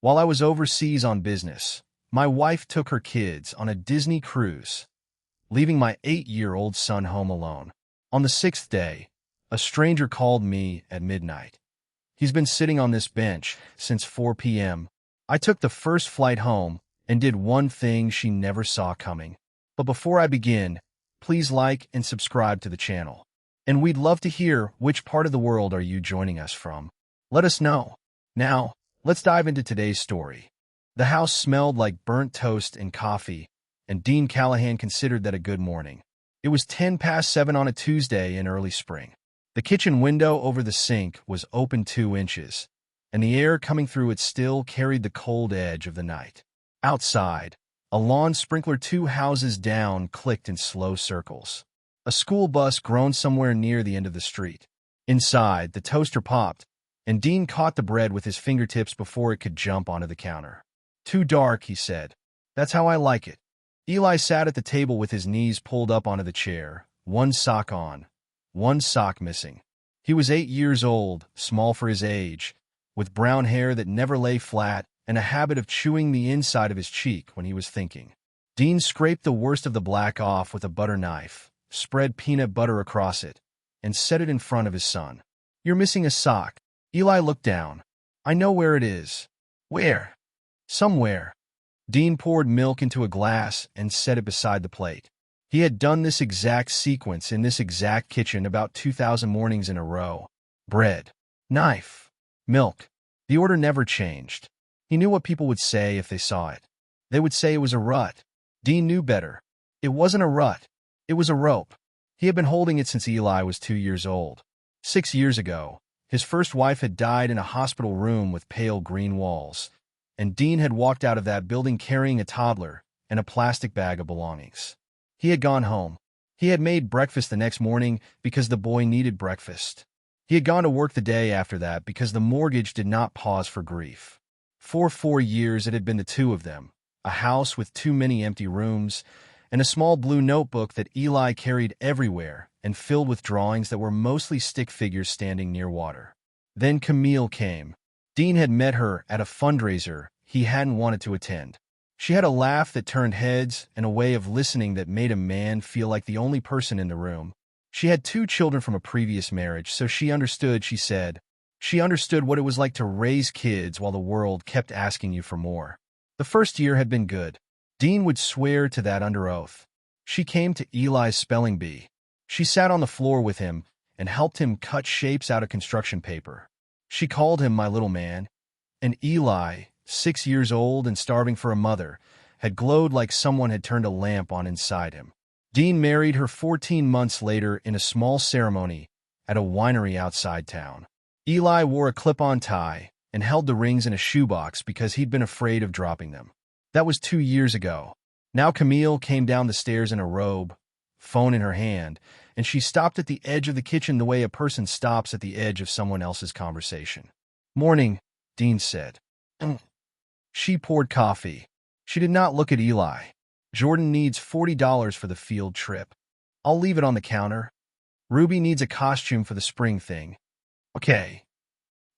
While I was overseas on business, my wife took her kids on a Disney cruise, leaving my 8-year-old son home alone. On the 6th day, a stranger called me at midnight. He's been sitting on this bench since 4 p.m. I took the first flight home and did one thing she never saw coming. But before I begin, please like and subscribe to the channel. And we'd love to hear which part of the world are you joining us from. Let us know. Now, let's dive into today's story. The house smelled like burnt toast and coffee, and Dean Callahan considered that a good morning. It was 10 past 7 on a Tuesday in early spring. The kitchen window over the sink was open 2 inches, and the air coming through it still carried the cold edge of the night. Outside, a lawn sprinkler 2 houses down clicked in slow circles. A school bus groaned somewhere near the end of the street. Inside, the toaster popped, and Dean caught the bread with his fingertips before it could jump onto the counter. "Too dark," he said. "That's how I like it." Eli sat at the table with his knees pulled up onto the chair, one sock on, one sock missing. He was 8 years old, small for his age, with brown hair that never lay flat and a habit of chewing the inside of his cheek when he was thinking. Dean scraped the worst of the black off with a butter knife, spread peanut butter across it, and set it in front of his son. "You're missing a sock." Eli looked down. "I know where it is." "Where?" "Somewhere." Dean poured milk into a glass and set it beside the plate. He had done this exact sequence in this exact kitchen about 2,000 mornings in a row. Bread, knife, milk. The order never changed. He knew what people would say if they saw it. They would say it was a rut. Dean knew better. It wasn't a rut. It was a rope. He had been holding it since Eli was 2 years old. 6 years ago, his first wife had died in a hospital room with pale green walls, and Dean had walked out of that building carrying a toddler and a plastic bag of belongings. He had gone home. He had made breakfast the next morning because the boy needed breakfast. He had gone to work the day after that because the mortgage did not pause for grief. For 4 years it had been the two of them, a house with too many empty rooms, and a small blue notebook that Eli carried everywhere and filled with drawings that were mostly stick figures standing near water. Then Camille came. Dean had met her at a fundraiser he hadn't wanted to attend. She had a laugh that turned heads and a way of listening that made a man feel like the only person in the room. She had 2 children from a previous marriage, so she understood, she said. She understood what it was like to raise kids while the world kept asking you for more. The first year had been good. Dean would swear to that under oath. She came to Eli's spelling bee. She sat on the floor with him and helped him cut shapes out of construction paper. She called him my little man, and Eli, 6 years old and starving for a mother, had glowed like someone had turned a lamp on inside him. Dean married her 14 months later in a small ceremony at a winery outside town. Eli wore a clip-on tie and held the rings in a shoebox because he'd been afraid of dropping them. That was 2 years ago. Now Camille came down the stairs in a robe, phone in her hand, and she stopped at the edge of the kitchen the way a person stops at the edge of someone else's conversation. "Morning," Dean said. She poured coffee. She did not look at Eli. "Jordan needs $40 for the field trip. I'll leave it on the counter. Ruby needs a costume for the spring thing." "Okay."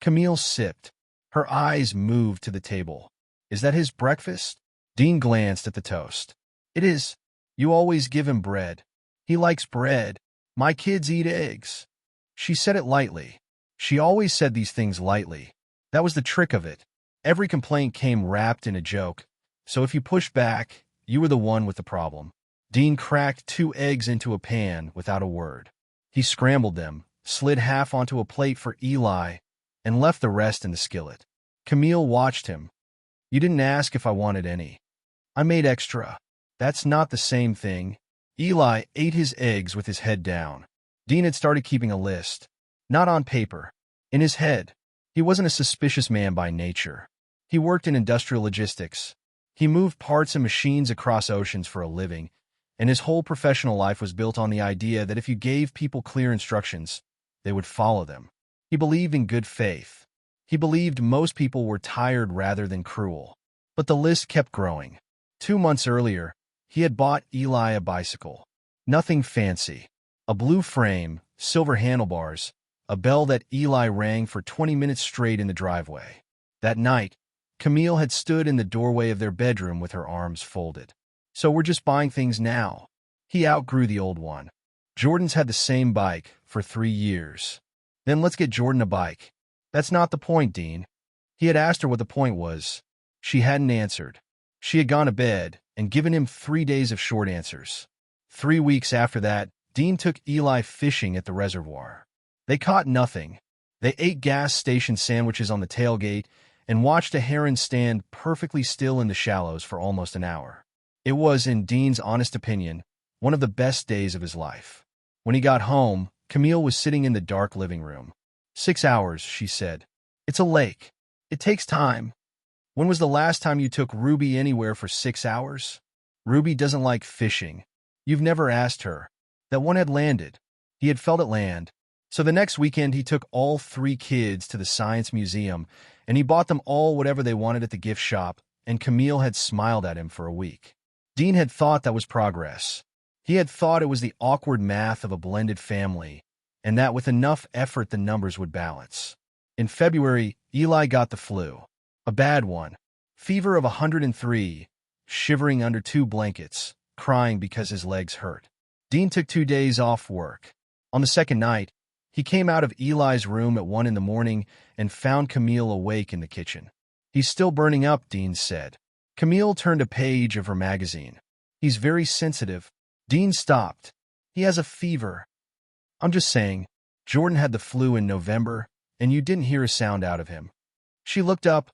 Camille sipped. Her eyes moved to the table. "Is that his breakfast?" Dean glanced at the toast. "It is. You always give him bread. He likes bread. My kids eat eggs." She said it lightly. She always said these things lightly. That was the trick of it. Every complaint came wrapped in a joke, so if you pushed back, you were the one with the problem. Dean cracked 2 eggs into a pan without a word. He scrambled them, slid half onto a plate for Eli, and left the rest in the skillet. Camille watched him. "You didn't ask if I wanted any. I made extra." "That's not the same thing." Eli ate his eggs with his head down. Dean had started keeping a list. Not on paper. In his head. He wasn't a suspicious man by nature. He worked in industrial logistics. He moved parts and machines across oceans for a living, and his whole professional life was built on the idea that if you gave people clear instructions, they would follow them. He believed in good faith. He believed most people were tired rather than cruel. But the list kept growing. 2 months earlier, he had bought Eli a bicycle. Nothing fancy. A blue frame, silver handlebars, a bell that Eli rang for 20 minutes straight in the driveway. That night, Camille had stood in the doorway of their bedroom with her arms folded. So we're just buying things now. He outgrew the old one. Jordan's had the same bike for 3 years. Then let's get Jordan a bike. That's not the point, Dean. He had asked her what the point was. She hadn't answered. She had gone to bed and given him 3 days of short answers. 3 weeks after that, Dean took Eli fishing at the reservoir. They caught nothing. They ate gas station sandwiches on the tailgate and watched a heron stand perfectly still in the shallows for almost an hour. It was, in Dean's honest opinion, one of the best days of his life. When he got home, Camille was sitting in the dark living room. 6 hours, she said. It's a lake. It takes time. When was the last time you took Ruby anywhere for 6 hours? Ruby doesn't like fishing. You've never asked her. That one had landed. He had felt it land. So the next weekend he took all 3 kids to the Science Museum, and he bought them all whatever they wanted at the gift shop, and Camille had smiled at him for a week. Dean had thought that was progress. He had thought it was the awkward math of a blended family, and that with enough effort the numbers would balance. In February, Eli got the flu. A bad one. Fever of 103, shivering under 2 blankets, crying because his legs hurt. Dean took 2 days off work. On the second night, he came out of Eli's room at 1 in the morning and found Camille awake in the kitchen. He's still burning up, Dean said. Camille turned a page of her magazine. He's very sensitive. Dean stopped. He has a fever. I'm just saying, Jordan had the flu in November, and you didn't hear a sound out of him. She looked up,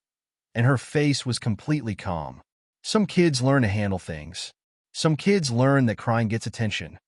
and her face was completely calm. Some kids learn to handle things. Some kids learn that crying gets attention.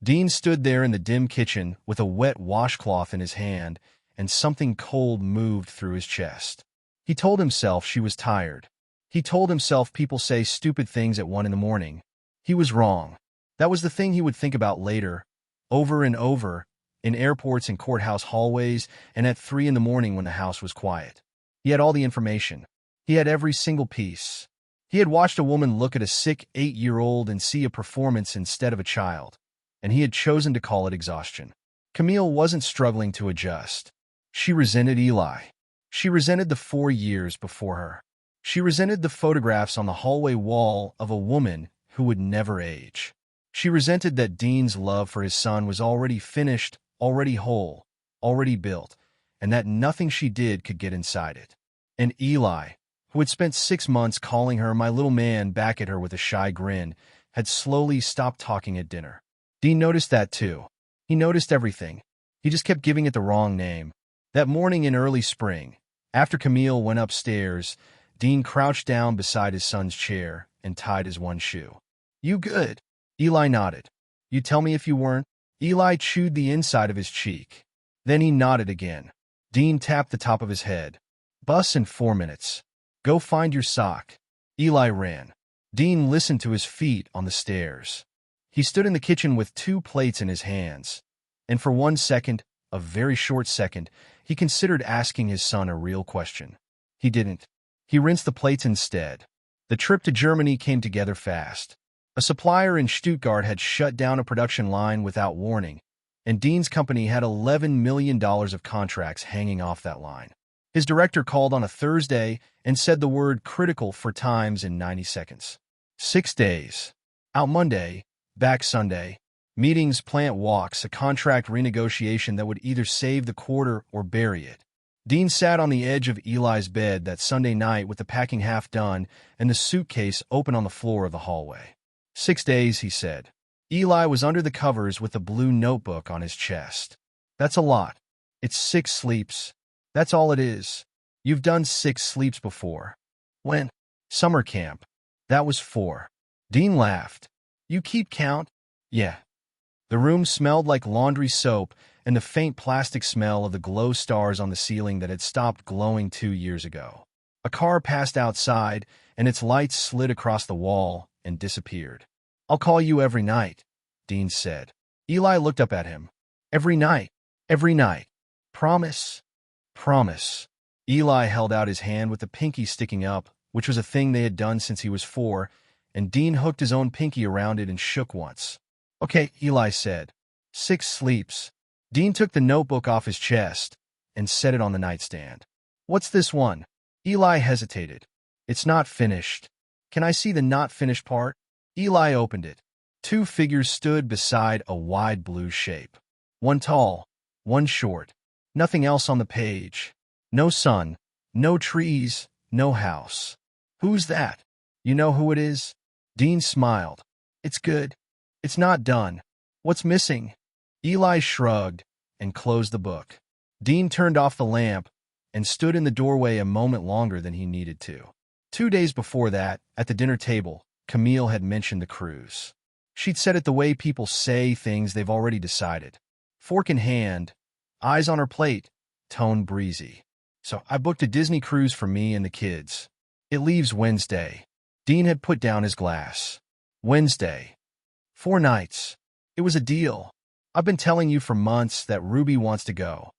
Dean stood there in the dim kitchen with a wet washcloth in his hand, and something cold moved through his chest. He told himself she was tired. He told himself people say stupid things at 1 in the morning. He was wrong. That was the thing he would think about later, over and over, in airports and courthouse hallways, and at 3 in the morning when the house was quiet. He had all the information. He had every single piece. He had watched a woman look at a sick 8-year-old and see a performance instead of a child, and he had chosen to call it exhaustion. Camille wasn't struggling to adjust. She resented Eli. She resented the 4 years before her. She resented the photographs on the hallway wall of a woman who would never age. She resented that Dean's love for his son was already finished, already whole, already built, and that nothing she did could get inside it. And Eli, who had spent 6 months calling her my little man back at her with a shy grin, had slowly stopped talking at dinner. Dean noticed that too. He noticed everything. He just kept giving it the wrong name. That morning in early spring, after Camille went upstairs, Dean crouched down beside his son's chair and tied his one shoe. You good? Eli nodded. You tell me if you weren't. Eli chewed the inside of his cheek. Then he nodded again. Dean tapped the top of his head. Bus in 4 minutes. Go find your sock. Eli ran. Dean listened to his feet on the stairs. He stood in the kitchen with 2 plates in his hands, and for 1 second, a very short second, he considered asking his son a real question. He didn't. He rinsed the plates instead. The trip to Germany came together fast. A supplier in Stuttgart had shut down a production line without warning, and Dean's company had $11 million of contracts hanging off that line. His director called on a Thursday and said the word critical 4 times in 90 seconds. 6 days. Out Monday, back Sunday. Meetings, plant walks, a contract renegotiation that would either save the quarter or bury it. Dean sat on the edge of Eli's bed that Sunday night with the packing half done and the suitcase open on the floor of the hallway. 6 days, he said. Eli was under the covers with a blue notebook on his chest. That's a lot. It's 6 sleeps. That's all it is. You've done 6 sleeps before. When? Summer camp. That was 4. Dean laughed. You keep count? Yeah. The room smelled like laundry soap and the faint plastic smell of the glow stars on the ceiling that had stopped glowing 2 years ago. A car passed outside, and its lights slid across the wall and disappeared. I'll call you every night, Dean said. Eli looked up at him. Every night. Every night. Promise. Promise. Eli held out his hand with the pinky sticking up, which was a thing they had done since he was 4, and Dean hooked his own pinky around it and shook once. Okay, Eli said. 6 sleeps. Dean took the notebook off his chest and set it on the nightstand. What's this one? Eli hesitated. It's not finished. Can I see the not finished part? Eli opened it. Two figures stood beside a wide blue shape. One tall, one short. Nothing else on the page. No sun, no trees, no house. Who's that? You know who it is? Dean smiled. It's good. It's not done. What's missing? Eli shrugged and closed the book. Dean turned off the lamp and stood in the doorway a moment longer than he needed to. 2 days before that, at the dinner table, Camille had mentioned the cruise. She'd said it the way people say things they've already decided. Fork in hand, eyes on her plate, tone breezy. So I booked a Disney cruise for me and the kids. It leaves Wednesday. Dean had put down his glass. Wednesday. 4 nights. It was a deal. I've been telling you for months that Ruby wants to go.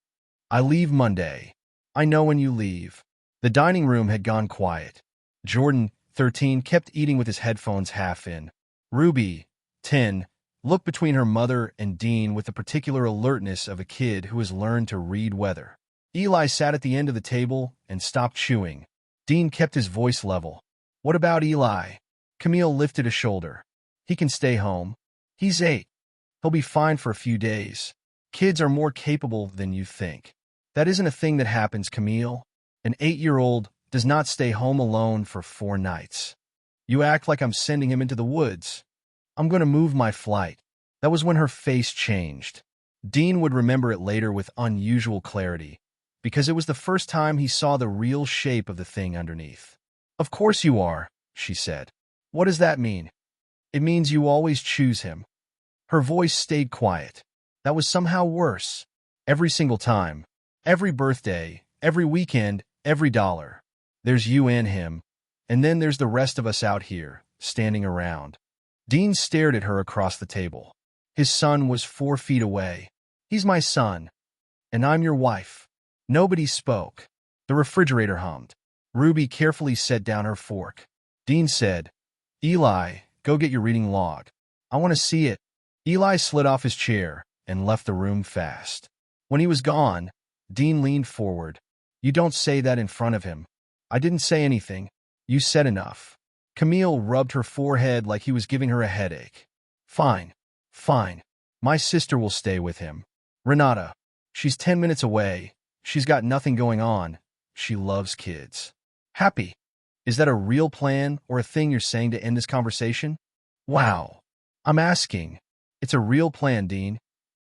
I leave Monday. I know when you leave. The dining room had gone quiet. Jordan, 13, kept eating with his headphones half in. Ruby, 10, looked between her mother and Dean with the particular alertness of a kid who has learned to read weather. Eli sat at the end of the table and stopped chewing. Dean kept his voice level. What about Eli? Camille lifted a shoulder. He can stay home. He's 8. He'll be fine for a few days. Kids are more capable than you think. That isn't a thing that happens, Camille. An 8-year-old does not stay home alone for 4 nights. You act like I'm sending him into the woods. I'm going to move my flight. That was when her face changed. Dean would remember it later with unusual clarity, because it was the first time he saw the real shape of the thing underneath. Of course you are, she said. What does that mean? It means you always choose him. Her voice stayed quiet. That was somehow worse. Every single time. Every birthday. Every weekend. Every dollar. There's you and him. And then there's the rest of us out here, standing around. Dean stared at her across the table. His son was 4 feet away. He's my son. And I'm your wife. Nobody spoke. The refrigerator hummed. Ruby carefully set down her fork. Dean said, Eli, go get your reading log. I want to see it. Eli slid off his chair and left the room fast. When he was gone, Dean leaned forward. You don't say that in front of him. I didn't say anything. You said enough. Camille rubbed her forehead like he was giving her a headache. Fine. Fine. My sister will stay with him. Renata. She's 10 minutes away. She's got nothing going on. She loves kids. Happy. Is that a real plan or a thing you're saying to end this conversation? Wow. I'm asking. It's a real plan, Dean.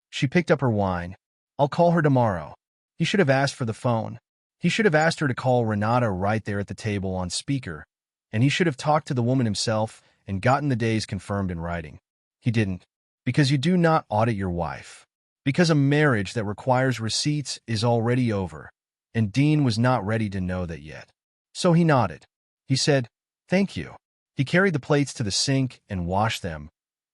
She picked up her wine. I'll call her tomorrow. He should have asked for the phone. He should have asked her to call Renata right there at the table on speaker, and he should have talked to the woman himself and gotten the days confirmed in writing. He didn't. Because you do not audit your wife. Because a marriage that requires receipts is already over, and Dean was not ready to know that yet. So he nodded. He said, Thank you. He carried the plates to the sink and washed them,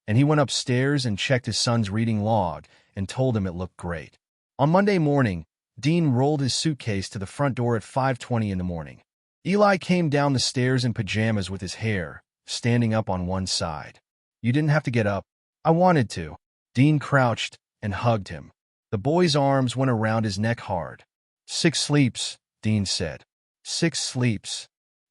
and he went upstairs and checked his son's reading log and told him it looked great. On Monday morning, Dean rolled his suitcase to the front door at 5:20 in the morning. Eli came down the stairs in pajamas with his hair standing up on one side. You didn't have to get up. I wanted to. Dean crouched and hugged him. The boy's arms went around his neck hard. 6 sleeps, Dean said. 6 sleeps.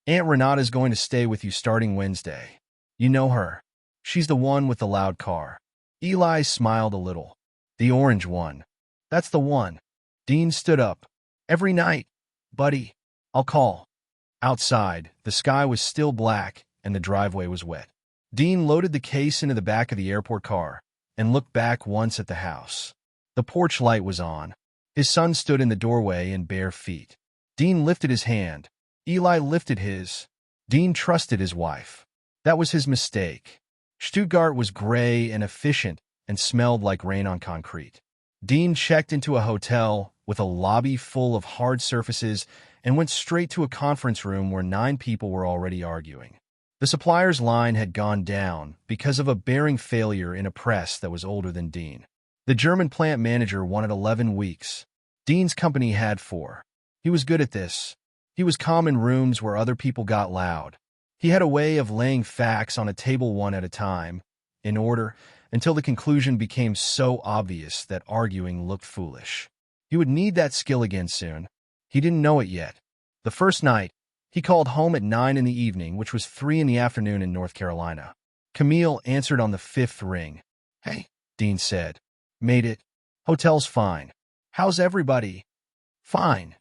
Aunt Renata's going to stay with you starting Wednesday. You know her. She's the one with the loud car. Eli smiled a little. The orange one. That's the one. Dean stood up. Every night, buddy. I'll call. Outside, the sky was still black and the driveway was wet. Dean loaded the case into the back of the airport car and looked back once at the house. The porch light was on. His son stood in the doorway in bare feet. Dean lifted his hand. Eli lifted his. Dean trusted his wife. That was his mistake. Stuttgart was gray and efficient and smelled like rain on concrete. Dean checked into a hotel with a lobby full of hard surfaces and went straight to a conference room where 9 people were already arguing. The supplier's line had gone down because of a bearing failure in a press that was older than Dean. The German plant manager wanted 11 weeks. Dean's company had 4. He was good at this. He was calm in rooms where other people got loud. He had a way of laying facts on a table one at a time, in order, until the conclusion became so obvious that arguing looked foolish. He would need that skill again soon. He didn't know it yet. The first night, He called home at 9 in the evening, which was 3 in the afternoon in North Carolina. Camille answered on the fifth ring. "Hey," Dean said. "Made it. Hotel's fine. How's everybody?" "Fine.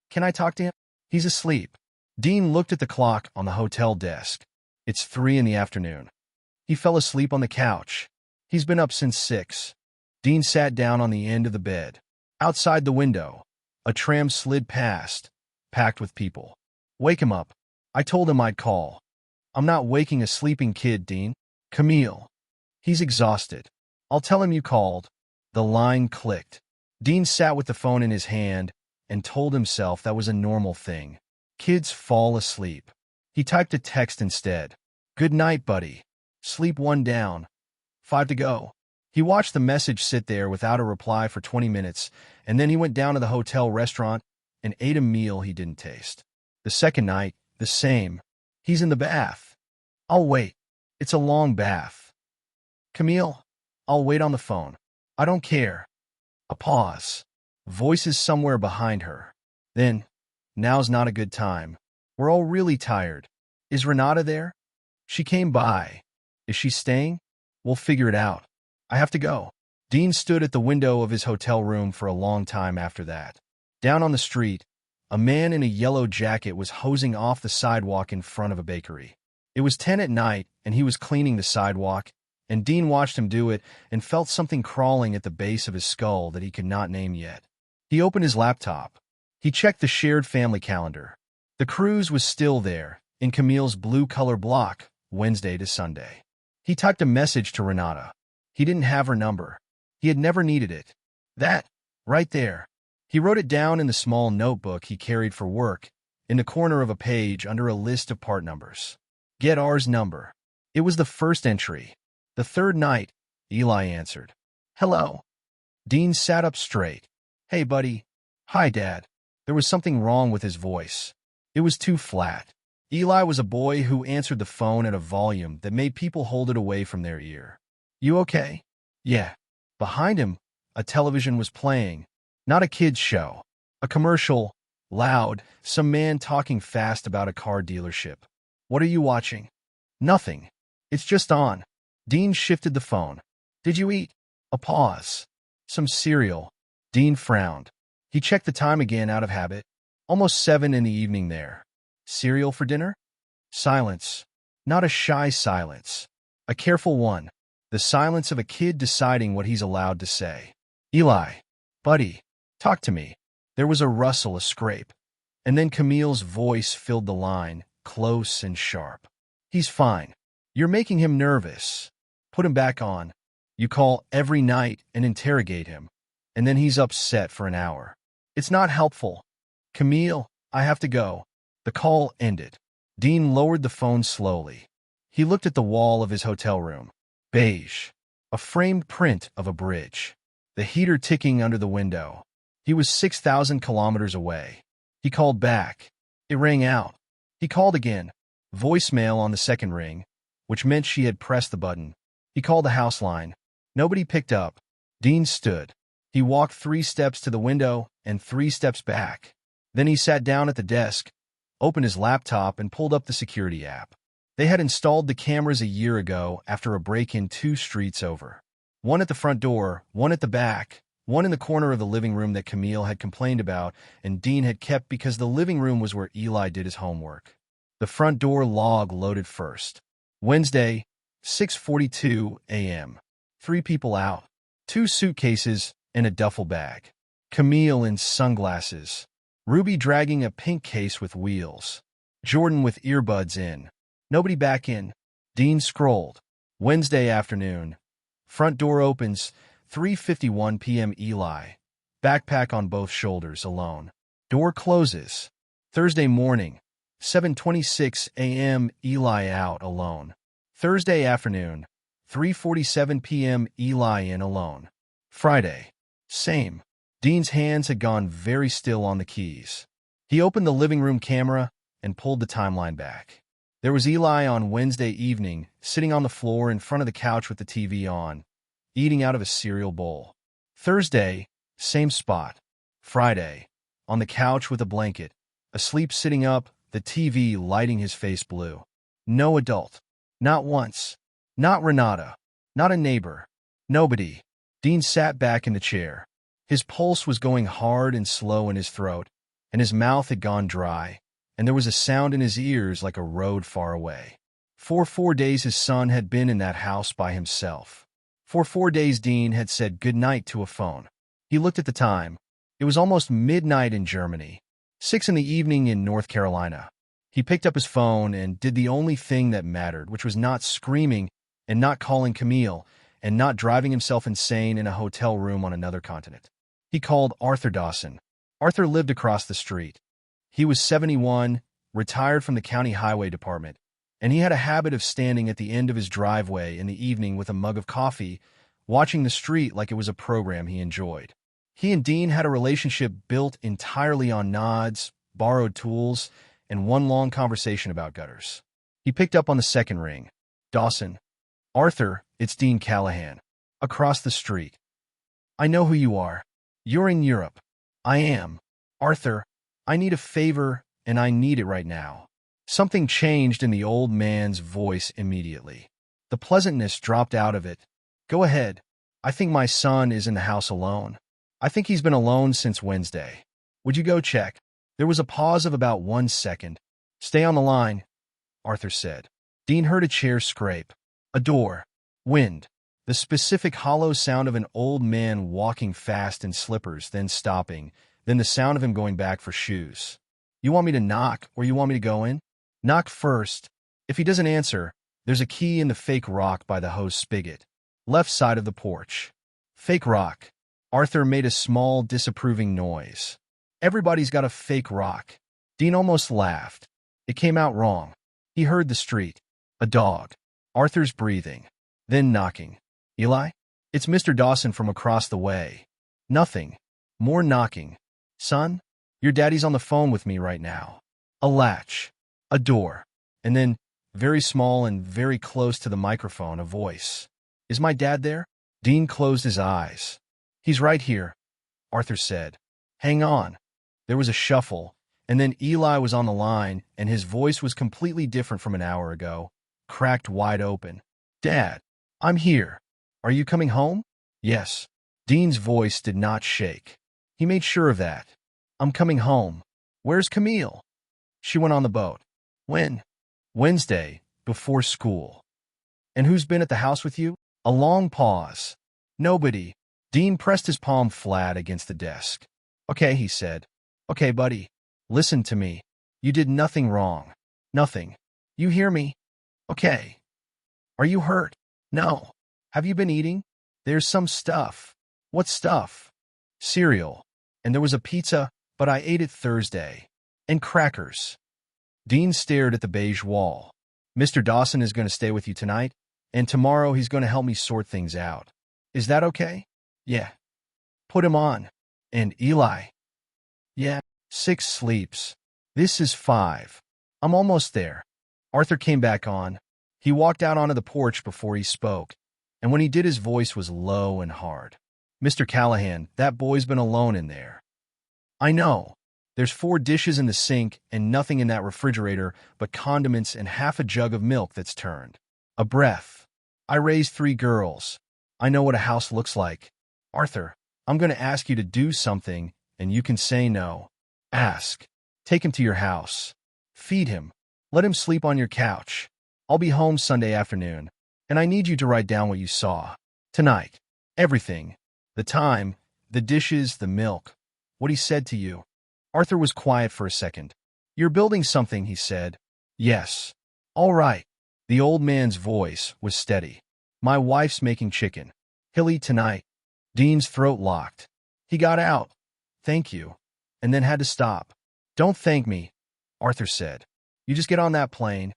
Can I talk to him?" "He's asleep." Dean looked at the clock on the hotel desk. It's 3 in the afternoon. He fell asleep on the couch. He's been up since 6. Dean sat down on the end of the bed. Outside the window, a tram slid past, packed with people. "Wake him up." I told him I'd call. "I'm not waking a sleeping kid, Dean." "Camille. He's exhausted." "I'll tell him you called." The line clicked. Dean sat with the phone in his hand and told himself that was a normal thing. Kids fall asleep. He typed a text instead. "Good night, buddy. Sleep one down. 5 to go." He watched the message sit there without a reply for 20 minutes, and then he went down to the hotel restaurant and ate a meal he didn't taste. The second night, the same. He's in the bath. "I'll wait. It's a long bath." "Camille, I'll wait on the phone." "I don't care." A pause. Voices somewhere behind her. Then, "Now's not a good time. We're all really tired. Is Renata there?" "She came by." "Is she staying?" "We'll figure it out. I have to go." Dean stood at the window of his hotel room for a long time after that. Down on the street, a man in a yellow jacket was hosing off the sidewalk in front of a bakery. It was 10 at night, and he was cleaning the sidewalk, and Dean watched him do it and felt something crawling at the base of his skull that he could not name yet. He opened his laptop. He checked the shared family calendar. The cruise was still there, in Camille's blue-color block, Wednesday to Sunday. He typed a message to Renata. He didn't have her number. He had never needed it. That, right there. He wrote it down in the small notebook he carried for work, in the corner of a page under a list of part numbers. Get ours number. It was the first entry. The third night, Eli answered. "Hello." Dean sat up straight. "Hey, buddy." "Hi, Dad." There was something wrong with his voice. It was too flat. Eli was a boy who answered the phone at a volume that made people hold it away from their ear. "You okay?" "Yeah." Behind him, a television was playing. Not a kid's show. A commercial, loud, some man talking fast about a car dealership. "What are you watching?" "Nothing. It's just on." Dean shifted the phone. "Did you eat?" A pause. "Some cereal." Dean frowned. He checked the time again out of habit. Almost 7 in the evening there. "Cereal for dinner?" Silence. Not a shy silence. A careful one. The silence of a kid deciding what he's allowed to say. "Eli. Buddy. Talk to me." There was a rustle, a scrape. And then Camille's voice filled the line, close and sharp. "He's fine. You're making him nervous. Put him back on. You call every night and interrogate him, and then he's upset for an hour. It's not helpful." "Camille, I have to go." The call ended. Dean lowered the phone slowly. He looked at the wall of his hotel room. Beige. A framed print of a bridge. The heater ticking under the window. He was 6,000 kilometers away. He called back. It rang out. He called again. Voicemail on the second ring, which meant she had pressed the button. He called the house line. Nobody picked up. Dean stood. He walked 3 steps to the window and 3 steps back. Then he sat down at the desk, opened his laptop, and pulled up the security app. They had installed the cameras a year ago after a break-in 2 streets over. One at the front door, one at the back, one in the corner of the living room that Camille had complained about and Dean had kept because the living room was where Eli did his homework. The front door log loaded first. Wednesday, 6:42 a.m. 3 people out. 2 suitcases and a duffel bag. Camille in sunglasses. Ruby dragging a pink case with wheels. Jordan with earbuds in. Nobody back in. Dean scrolled. Wednesday afternoon. Front door opens, 3:51 p.m. Eli. Backpack on both shoulders, alone. Door closes. Thursday morning. 7:26 a.m. Eli out, alone. Thursday afternoon. 3:47 p.m. Eli in, alone. Friday. Same. Dean's hands had gone very still on the keys. He opened the living room camera and pulled the timeline back. There was Eli on Wednesday evening, sitting on the floor in front of the couch with the TV on, eating out of a cereal bowl. Thursday, same spot. Friday, on the couch with a blanket, asleep sitting up, the TV lighting his face blue. No adult. Not once. Not Renata. Not a neighbor. Nobody. Dean sat back in the chair. His pulse was going hard and slow in his throat, and his mouth had gone dry, and there was a sound in his ears like a road far away. For 4 days his son had been in that house by himself. For 4 days Dean had said goodnight to a phone. He looked at the time. It was almost midnight in Germany, 6 in the evening in North Carolina. He picked up his phone and did the only thing that mattered, which was not screaming and not calling Camille and not driving himself insane in a hotel room on another continent. He called Arthur Dawson. Arthur lived across the street. He was 71, retired from the county highway department, and he had a habit of standing at the end of his driveway in the evening with a mug of coffee, watching the street like it was a program he enjoyed. He and Dean had a relationship built entirely on nods, borrowed tools, and one long conversation about gutters. He picked up on the second ring. Dawson. Arthur, it's Dean Callahan. Across the street. I know who you are. You're in Europe. I am. Arthur, I need a favor, and I need it right now. Something changed in the old man's voice immediately. The pleasantness dropped out of it. Go ahead. I think my son is in the house alone. I think he's been alone since Wednesday. Would you go check? There was a pause of about 1 second. Stay on the line, Arthur said. Dean heard a chair scrape. A door. Wind. The specific hollow sound of an old man walking fast in slippers, then stopping, then the sound of him going back for shoes. You want me to knock, or you want me to go in? Knock first. If he doesn't answer, there's a key in the fake rock by the hose spigot. Left side of the porch. Fake rock. Arthur made a small, disapproving noise. Everybody's got a fake rock. Dean almost laughed. It came out wrong. He heard the street. A dog. Arthur's breathing. Then knocking. Eli? It's Mr. Dawson from across the way. Nothing. More knocking. Son? Your daddy's on the phone with me right now. A latch. A door. And then, very small and very close to the microphone, a voice. Is my dad there? Dean closed his eyes. He's right here, Arthur said. Hang on. There was a shuffle, and then Eli was on the line, and his voice was completely different from an hour ago, cracked wide open. Dad, I'm here. Are you coming home? Yes. Dean's voice did not shake. He made sure of that. I'm coming home. Where's Camille? She went on the boat. When? Wednesday, before school. And who's been at the house with you? A long pause. Nobody. Dean pressed his palm flat against the desk. Okay, he said. Okay, buddy. Listen to me. You did nothing wrong. Nothing. You hear me? Okay. Are you hurt? No. Have you been eating? There's some stuff. What stuff? Cereal. And there was a pizza, but I ate it Thursday. And crackers. Dean stared at the beige wall. Mr. Dawson is going to stay with you tonight, and tomorrow he's going to help me sort things out. Is that okay? Yeah. Put him on. And Eli? Yeah. 6 sleeps. This is 5. I'm almost there. Arthur came back on. He walked out onto the porch before he spoke, and when he did his voice was low and hard. Mr. Callahan, that boy's been alone in there. I know. There's 4 dishes in the sink and nothing in that refrigerator but condiments and half a jug of milk that's turned. A breath. I raised 3 girls. I know what a house looks like. Arthur, I'm going to ask you to do something, and you can say no. Ask. Take him to your house. Feed him. Let him sleep on your couch. I'll be home Sunday afternoon, and I need you to write down what you saw. Tonight. Everything. The time, the dishes, the milk. What he said to you. Arthur was quiet for a second. You're building something, he said. Yes. All right. The old man's voice was steady. My wife's making chicken. He'll eat tonight. Dean's throat locked. He got out. Thank you. And then had to stop. Don't thank me, Arthur said. You just get on that plane.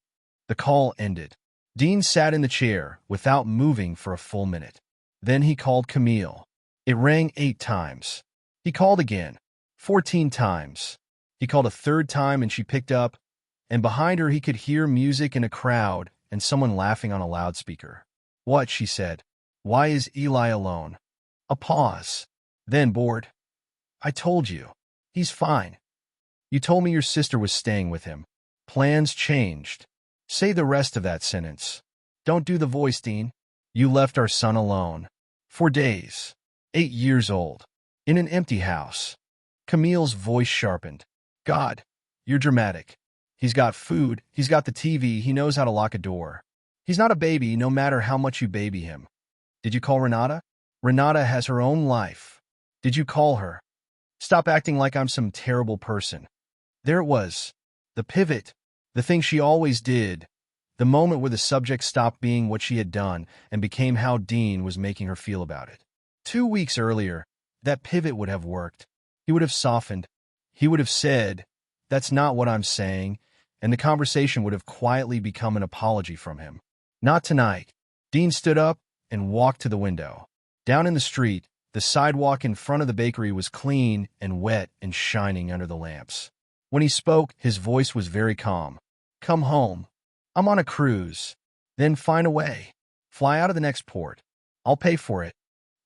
The call ended. Dean sat in the chair without moving for a full minute. Then he called Camille. It rang 8 times. He called again. 14 times. He called a 3rd time and she picked up, and behind her he could hear music in a crowd and someone laughing on a loudspeaker. What? She said. Why is Eli alone? A pause. Then bored. I told you. He's fine. You told me your sister was staying with him. Plans changed. Say the rest of that sentence. Don't do the voice, Dean. You left our son alone. For days. 8 years old. In an empty house. Camille's voice sharpened. God, you're dramatic. He's got food, he's got the TV, he knows how to lock a door. He's not a baby, no matter how much you baby him. Did you call Renata? Renata has her own life. Did you call her? Stop acting like I'm some terrible person. There it was. The pivot. The thing she always did. The moment where the subject stopped being what she had done and became how Dean was making her feel about it. 2 weeks earlier, that pivot would have worked. He would have softened. He would have said, "That's not what I'm saying," and the conversation would have quietly become an apology from him. Not tonight. Dean stood up and walked to the window. Down in the street, the sidewalk in front of the bakery was clean and wet and shining under the lamps. When he spoke, his voice was very calm. Come home. I'm on a cruise. Then find a way. Fly out of the next port. I'll pay for it.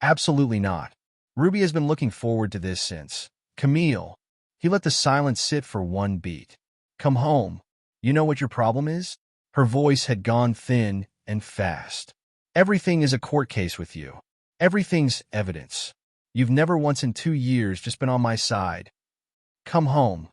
Absolutely not. Ruby has been looking forward to this since. Camille. He let the silence sit for one beat. Come home. You know what your problem is? Her voice had gone thin and fast. Everything is a court case with you. Everything's evidence. You've never once in 2 years just been on my side. Come home.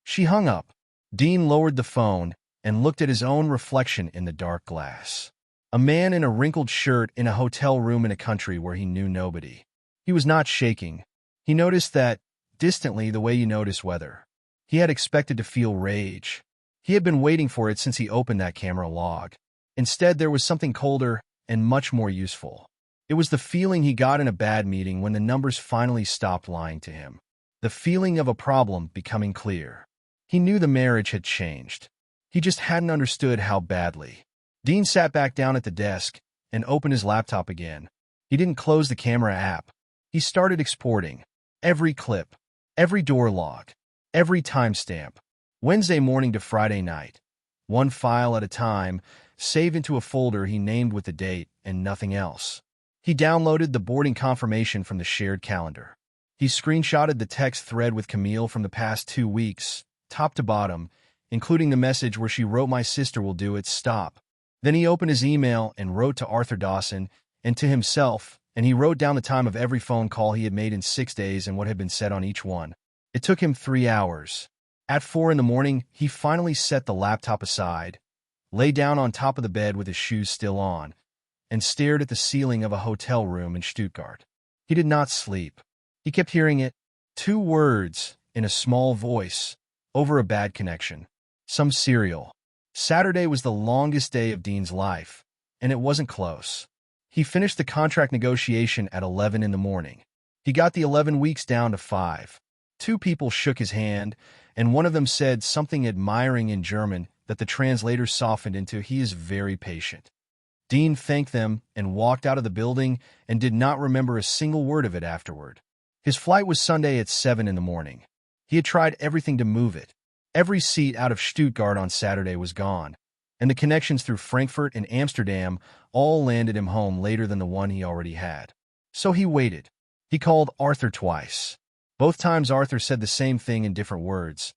She hung up. Dean lowered the phone and looked at his own reflection in the dark glass. A man in a wrinkled shirt in a hotel room in a country where he knew nobody. He was not shaking. He noticed that, distantly, the way you notice weather. He had expected to feel rage. He had been waiting for it since he opened that camera log. Instead, there was something colder and much more useful. It was the feeling he got in a bad meeting when the numbers finally stopped lying to him. The feeling of a problem becoming clear. He knew the marriage had changed. He just hadn't understood how badly. Dean sat back down at the desk and opened his laptop again. He didn't close the camera app. He started exporting. Every clip. Every door log. Every timestamp. Wednesday morning to Friday night. One file at a time, saved into a folder he named with the date and nothing else. He downloaded the boarding confirmation from the shared calendar. He screenshotted the text thread with Camille from the past 2 weeks, top to bottom, including the message where she wrote, "My sister will do it, stop." Then he opened his email and wrote to Arthur Dawson and to himself, and he wrote down the time of every phone call he had made in 6 days and what had been said on each one. It took him 3 hours. At 4 in the morning, he finally set the laptop aside, lay down on top of the bed with his shoes still on, and stared at the ceiling of a hotel room in Stuttgart. He did not sleep. He kept hearing it, 2 words, in a small voice, over a bad connection. Some cereal. Saturday was the longest day of Dean's life, and it wasn't close. He finished the contract negotiation at 11 in the morning. He got the 11 weeks down to 5. 2 people shook his hand, and one of them said something admiring in German that the translator softened into, "He is very patient." Dean thanked them and walked out of the building and did not remember a single word of it afterward. His flight was Sunday at 7 in the morning. He had tried everything to move it. Every seat out of Stuttgart on Saturday was gone, and the connections through Frankfurt and Amsterdam all landed him home later than the one he already had. So he waited. He called Arthur twice. Both times Arthur said the same thing in different words.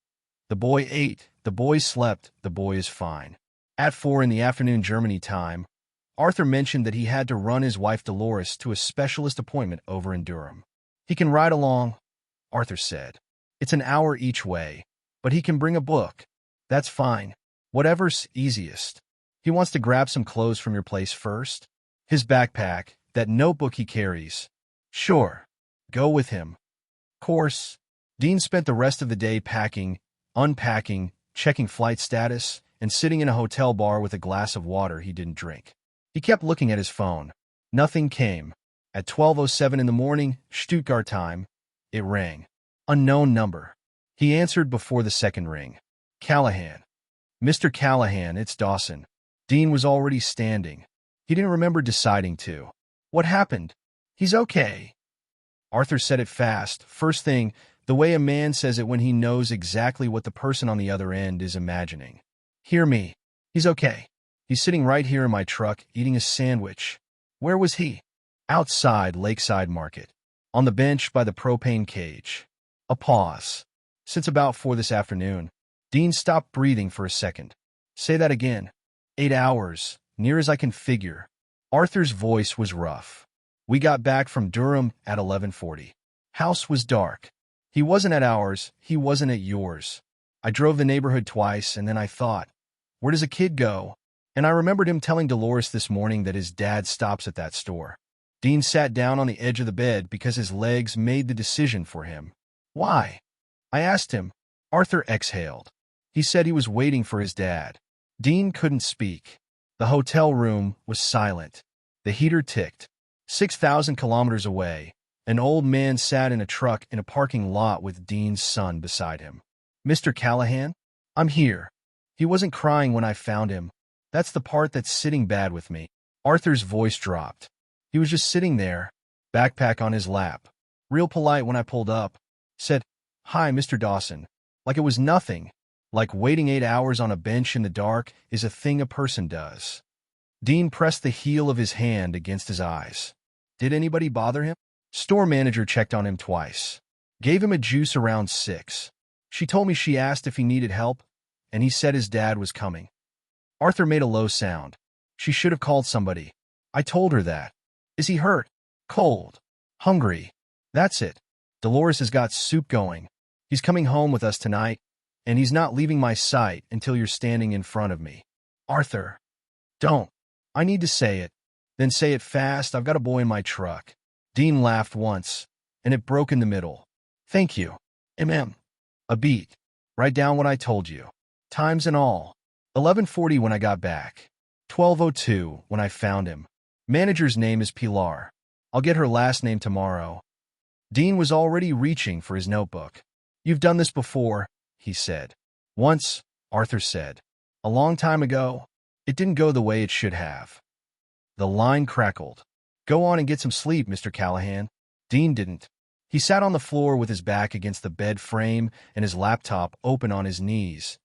The boy ate, the boy slept, the boy is fine. At 4 in the afternoon Germany time, Arthur mentioned that he had to run his wife Dolores to a specialist appointment over in Durham. He can ride along, Arthur said. It's an hour each way, but he can bring a book. That's fine. Whatever's easiest. He wants to grab some clothes from your place first. His backpack, that notebook he carries. Sure. Go with him. Course. Dean spent the rest of the day packing, unpacking, checking flight status, and sitting in a hotel bar with a glass of water he didn't drink. He kept looking at his phone. Nothing came. At 12:07 in the morning, Stuttgart time, it rang. Unknown number. He answered before the second ring. Callahan. Mr. Callahan, it's Dawson. Dean was already standing. He didn't remember deciding to. What happened? He's okay. Arthur said it fast, first thing, the way a man says it when he knows exactly what the person on the other end is imagining. Hear me. He's okay. He's sitting right here in my truck, eating a sandwich. Where was he? Outside Lakeside Market. On the bench by the propane cage. A pause. Since about 4 this afternoon. Dean stopped breathing for a second. Say that again. 8 hours, near as I can figure. Arthur's voice was rough. We got back from Durham at 11:40. House was dark. He wasn't at ours, he wasn't at yours. I drove the neighborhood twice, and then I thought, where does a kid go? And I remembered him telling Dolores this morning that his dad stops at that store. Dean sat down on the edge of the bed because his legs made the decision for him. Why? I asked him. Arthur exhaled. He said he was waiting for his dad. Dean couldn't speak. The hotel room was silent. The heater ticked. 6,000 kilometers away, an old man sat in a truck in a parking lot with Dean's son beside him. Mr. Callahan? I'm here. He wasn't crying when I found him. That's the part that's sitting bad with me. Arthur's voice dropped. He was just sitting there, backpack on his lap. Real polite when I pulled up. Said, "Hi, Mr. Dawson." Like it was nothing. Like waiting 8 hours on a bench in the dark is a thing a person does. Dean pressed the heel of his hand against his eyes. Did anybody bother him? Store manager checked on him twice. Gave him a juice around 6. She told me she asked if he needed help, and he said his dad was coming. Arthur made a low sound. She should have called somebody. I told her that. Is he hurt? Cold? Hungry? That's it. Dolores has got soup going. He's coming home with us tonight, and he's not leaving my sight until you're standing in front of me. Arthur. Don't. I need to say it. Then say it fast. I've got a boy in my truck. Dean laughed once, and it broke in the middle. Thank you. A beat. Write down what I told you. Times and all. 11:40 when I got back. 12:02 when I found him. Manager's name is Pilar. I'll get her last name tomorrow. Dean was already reaching for his notebook. You've done this before, he said. Once, Arthur said. A long time ago. It didn't go the way it should have. The line crackled. Go on and get some sleep, Mr. Callahan. Dean didn't. He sat on the floor with his back against the bed frame and his laptop open on his knees,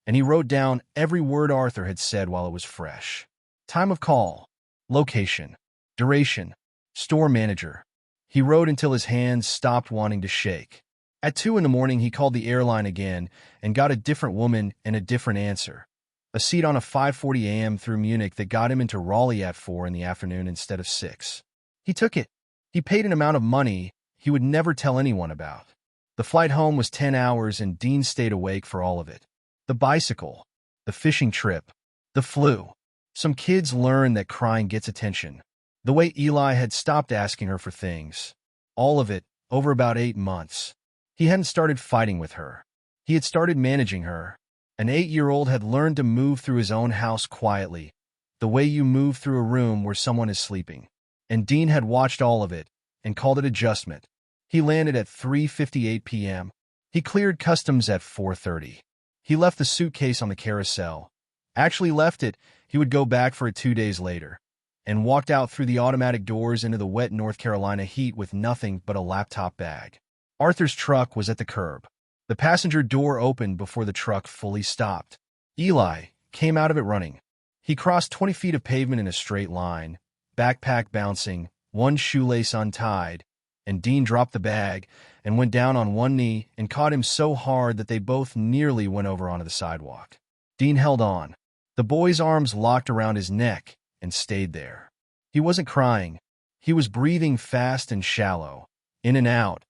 and he wrote down every word Arthur had said while it was fresh. Time of call, location, duration, store manager. He wrote until his hands stopped wanting to shake. At 2 in the morning, he called the airline again and got a different woman and a different answer. A seat on a 5:40 a.m. through Munich that got him into Raleigh at 4 in the afternoon instead of 6. He took it. He paid an amount of money he would never tell anyone about. The flight home was 10 hours, and Dean stayed awake for all of it. The bicycle, the fishing trip, the flu. Some kids learn that crying gets attention. The way Eli had stopped asking her for things. All of it, over about 8 months. He hadn't started fighting with her. He had started managing her. An 8-year-old had learned to move through his own house quietly, the way you move through a room where someone is sleeping. And Dean had watched all of it and called it adjustment. He landed at 3:58 p.m. He cleared customs at 4:30. He left the suitcase on the carousel. Actually left it, he would go back for it 2 days later, and walked out through the automatic doors into the wet North Carolina heat with nothing but a laptop bag. Arthur's truck was at the curb. The passenger door opened before the truck fully stopped. Eli came out of it running. He crossed 20 feet of pavement in a straight line, backpack bouncing, one shoelace untied, and Dean dropped the bag and went down on one knee and caught him so hard that they both nearly went over onto the sidewalk. Dean held on. The boy's arms locked around his neck and stayed there. He wasn't crying. He was breathing fast and shallow, in and out,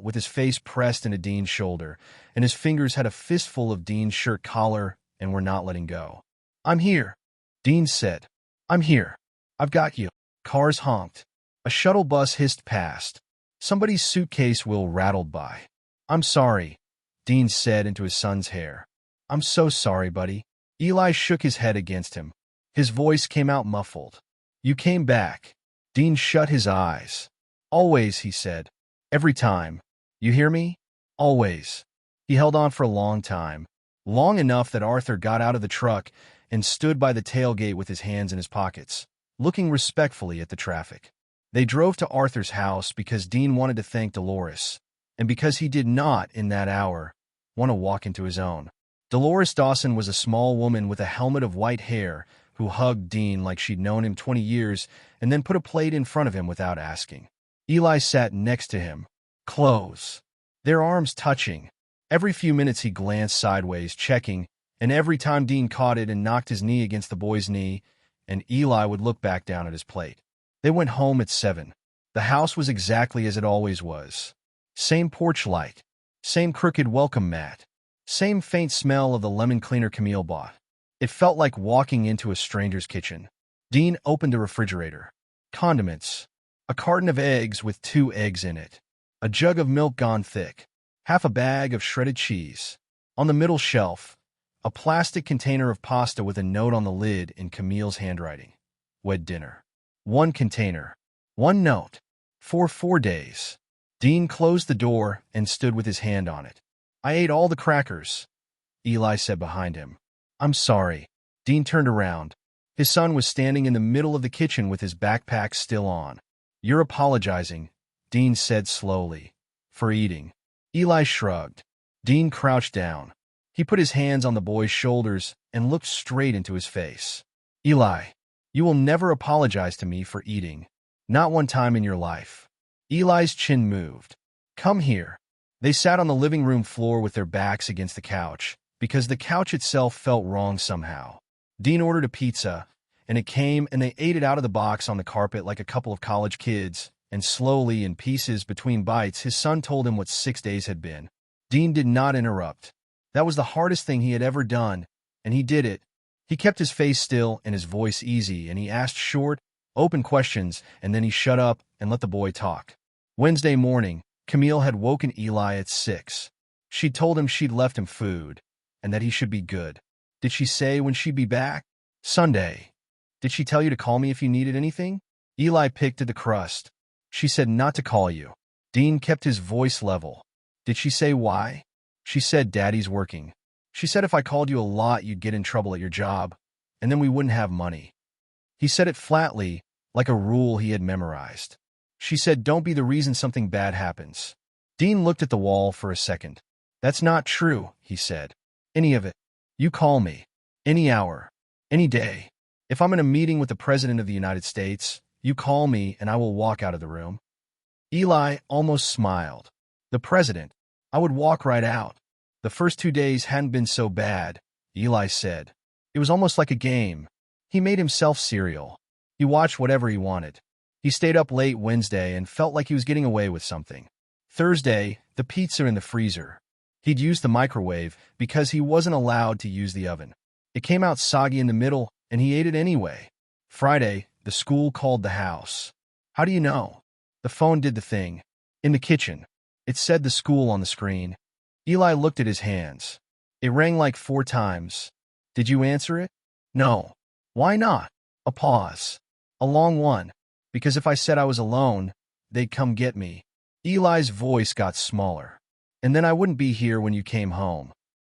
with his face pressed into Dean's shoulder, and his fingers had a fistful of Dean's shirt collar and were not letting go. I'm here, Dean said. I'm here. I've got you. Cars honked. A shuttle bus hissed past. Somebody's suitcase wheel rattled by. I'm sorry, Dean said into his son's hair. I'm so sorry, buddy. Eli shook his head against him. His voice came out muffled. You came back. Dean shut his eyes. Always, he said. Every time. You hear me? Always. He held on for a long time. Long enough that Arthur got out of the truck and stood by the tailgate with his hands in his pockets, looking respectfully at the traffic. They drove to Arthur's house because Dean wanted to thank Dolores, and because he did not, in that hour, want to walk into his own. Dolores Dawson was a small woman with a helmet of white hair who hugged Dean like she'd known him 20 years and then put a plate in front of him without asking. Eli sat next to him, close, their arms touching. Every few minutes he glanced sideways, checking, and every time Dean caught it and knocked his knee against the boy's knee, and Eli would look back down at his plate. They went home at 7. The house was exactly as it always was. Same porch light, same crooked welcome mat, same faint smell of the lemon cleaner Camille bought. It felt like walking into a stranger's kitchen. Dean opened the refrigerator. Condiments. A carton of eggs with 2 eggs in it. A jug of milk gone thick. Half a bag of shredded cheese. On the middle shelf, a plastic container of pasta with a note on the lid in Camille's handwriting. Wed dinner. 1 container. 1 note. For 4 days. Dean closed the door and stood with his hand on it. I ate all the crackers, Eli said behind him. I'm sorry. Dean turned around. His son was standing in the middle of the kitchen with his backpack still on. You're apologizing, Dean said slowly, for eating. Eli shrugged. Dean crouched down. He put his hands on the boy's shoulders and looked straight into his face. Eli, you will never apologize to me for eating. Not one time in your life. Eli's chin moved. Come here. They sat on the living room floor with their backs against the couch, because the couch itself felt wrong somehow. Dean ordered a pizza, and it came, and they ate it out of the box on the carpet like a couple of college kids, and slowly, in pieces between bites, his son told him what 6 days had been. Dean did not interrupt. That was the hardest thing he had ever done, and he did it. He kept his face still and his voice easy, and he asked short, open questions, and then he shut up and let the boy talk. Wednesday morning, Camille had woken Eli at 6. She told him she'd left him food, and that he should be good. Did she say when she'd be back? Sunday. Did she tell you to call me if you needed anything? Eli picked at the crust. She said not to call you. Dean kept his voice level. Did she say why? She said Daddy's working. She said if I called you a lot you'd get in trouble at your job, and then we wouldn't have money. He said it flatly, like a rule he had memorized. She said don't be the reason something bad happens. Dean looked at the wall for a second. That's not true, he said. Any of it. You call me. Any hour. Any day. If I'm in a meeting with the President of the United States, you call me and I will walk out of the room. Eli almost smiled. The President. I would walk right out. The first 2 days hadn't been so bad, Eli said. It was almost like a game. He made himself cereal. He watched whatever he wanted. He stayed up late Wednesday and felt like he was getting away with something. Thursday, the pizza in the freezer. He'd used the microwave because he wasn't allowed to use the oven. It came out soggy in the middle, and he ate it anyway. Friday, the school called the house. How do you know? The phone did the thing. In the kitchen. It said the school on the screen. Eli looked at his hands. It rang like 4 times. Did you answer it? No. Why not? A pause. A long one. Because if I said I was alone, they'd come get me. Eli's voice got smaller. And then I wouldn't be here when you came home.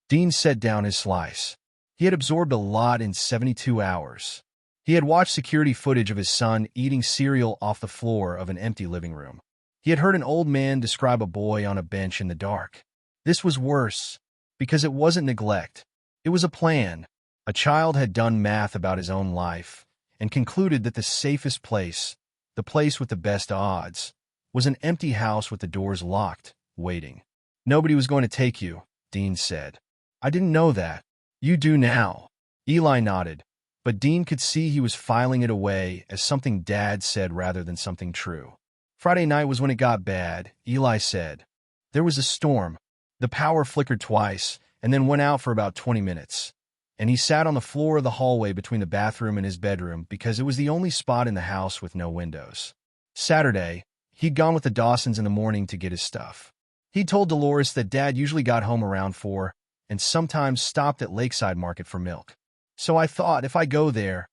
Dean set down his slice. He had absorbed a lot in 72 hours. He had watched security footage of his son eating cereal off the floor of an empty living room. He had heard an old man describe a boy on a bench in the dark. This was worse, because it wasn't neglect. It was a plan. A child had done math about his own life and concluded that the safest place, the place with the best odds, was an empty house with the doors locked, waiting. Nobody was going to take you, Dean said. I didn't know that. You do now. Eli nodded, but Dean could see he was filing it away as something Dad said rather than something true. Friday night was when it got bad, Eli said. There was a storm. The power flickered twice and then went out for about 20 minutes. And he sat on the floor of the hallway between the bathroom and his bedroom because it was the only spot in the house with no windows. Saturday, he'd gone with the Dawsons in the morning to get his stuff. He told Dolores that Dad usually got home around 4 and sometimes stopped at Lakeside Market for milk. So I thought if I go there,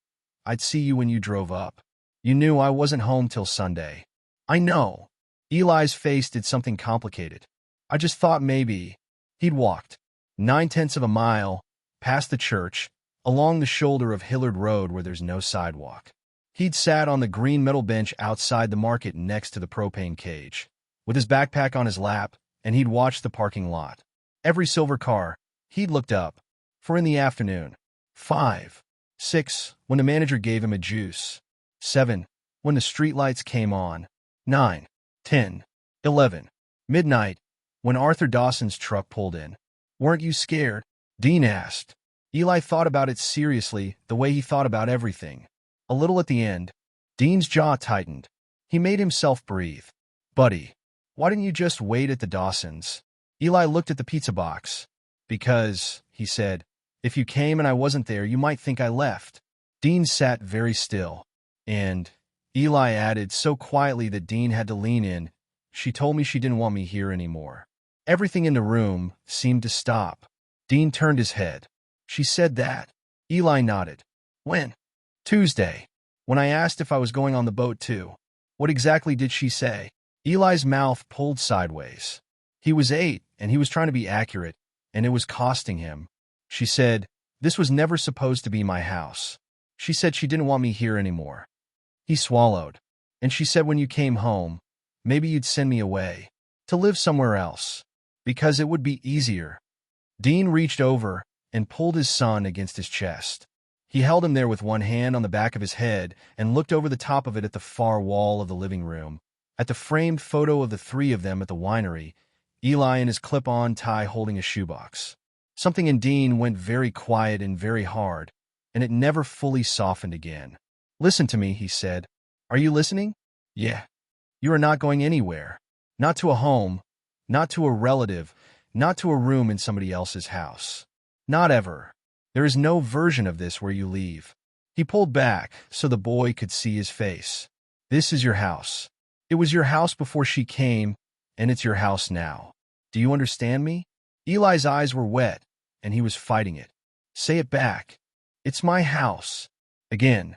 I'd see you when you drove up. You knew I wasn't home till Sunday. I know. Eli's face did something complicated. I just thought maybe. He'd walked 9/10 of a mile past the church, along the shoulder of Hillard Road where there's no sidewalk. He'd sat on the green metal bench outside the market next to the propane cage, with his backpack on his lap, and he'd watched the parking lot. Every silver car, he'd looked up. 4 in the afternoon. 5. 6, when the manager gave him a juice. 7, when the streetlights came on. 9. 10. 11. Midnight, when Arthur Dawson's truck pulled in. Weren't you scared? Dean asked. Eli thought about it seriously, the way he thought about everything. A little at the end, Dean's jaw tightened. He made himself breathe. Buddy, why didn't you just wait at the Dawsons? Eli looked at the pizza box. Because, he said, if you came and I wasn't there, you might think I left. Dean sat very still. And, Eli added so quietly that Dean had to lean in, she told me she didn't want me here anymore. Everything in the room seemed to stop. Dean turned his head. She said that. Eli nodded. When? Tuesday. When I asked if I was going on the boat too. What exactly did she say? Eli's mouth pulled sideways. He was 8, and he was trying to be accurate, and it was costing him. She said, this was never supposed to be my house. She said she didn't want me here anymore. He swallowed. And she said when you came home, maybe you'd send me away, to live somewhere else, because it would be easier. Dean reached over and pulled his son against his chest. He held him there with one hand on the back of his head and looked over the top of it at the far wall of the living room, at the framed photo of the three of them at the winery, Eli in his clip-on tie holding a shoebox. Something in Dean went very quiet and very hard, and it never fully softened again. Listen to me, he said. Are you listening? Yeah. You are not going anywhere. Not to a home, not to a relative, not to a room in somebody else's house. Not ever. There is no version of this where you leave. He pulled back so the boy could see his face. This is your house. It was your house before she came, and it's your house now. Do you understand me? Eli's eyes were wet, and he was fighting it. Say it back. It's my house. Again.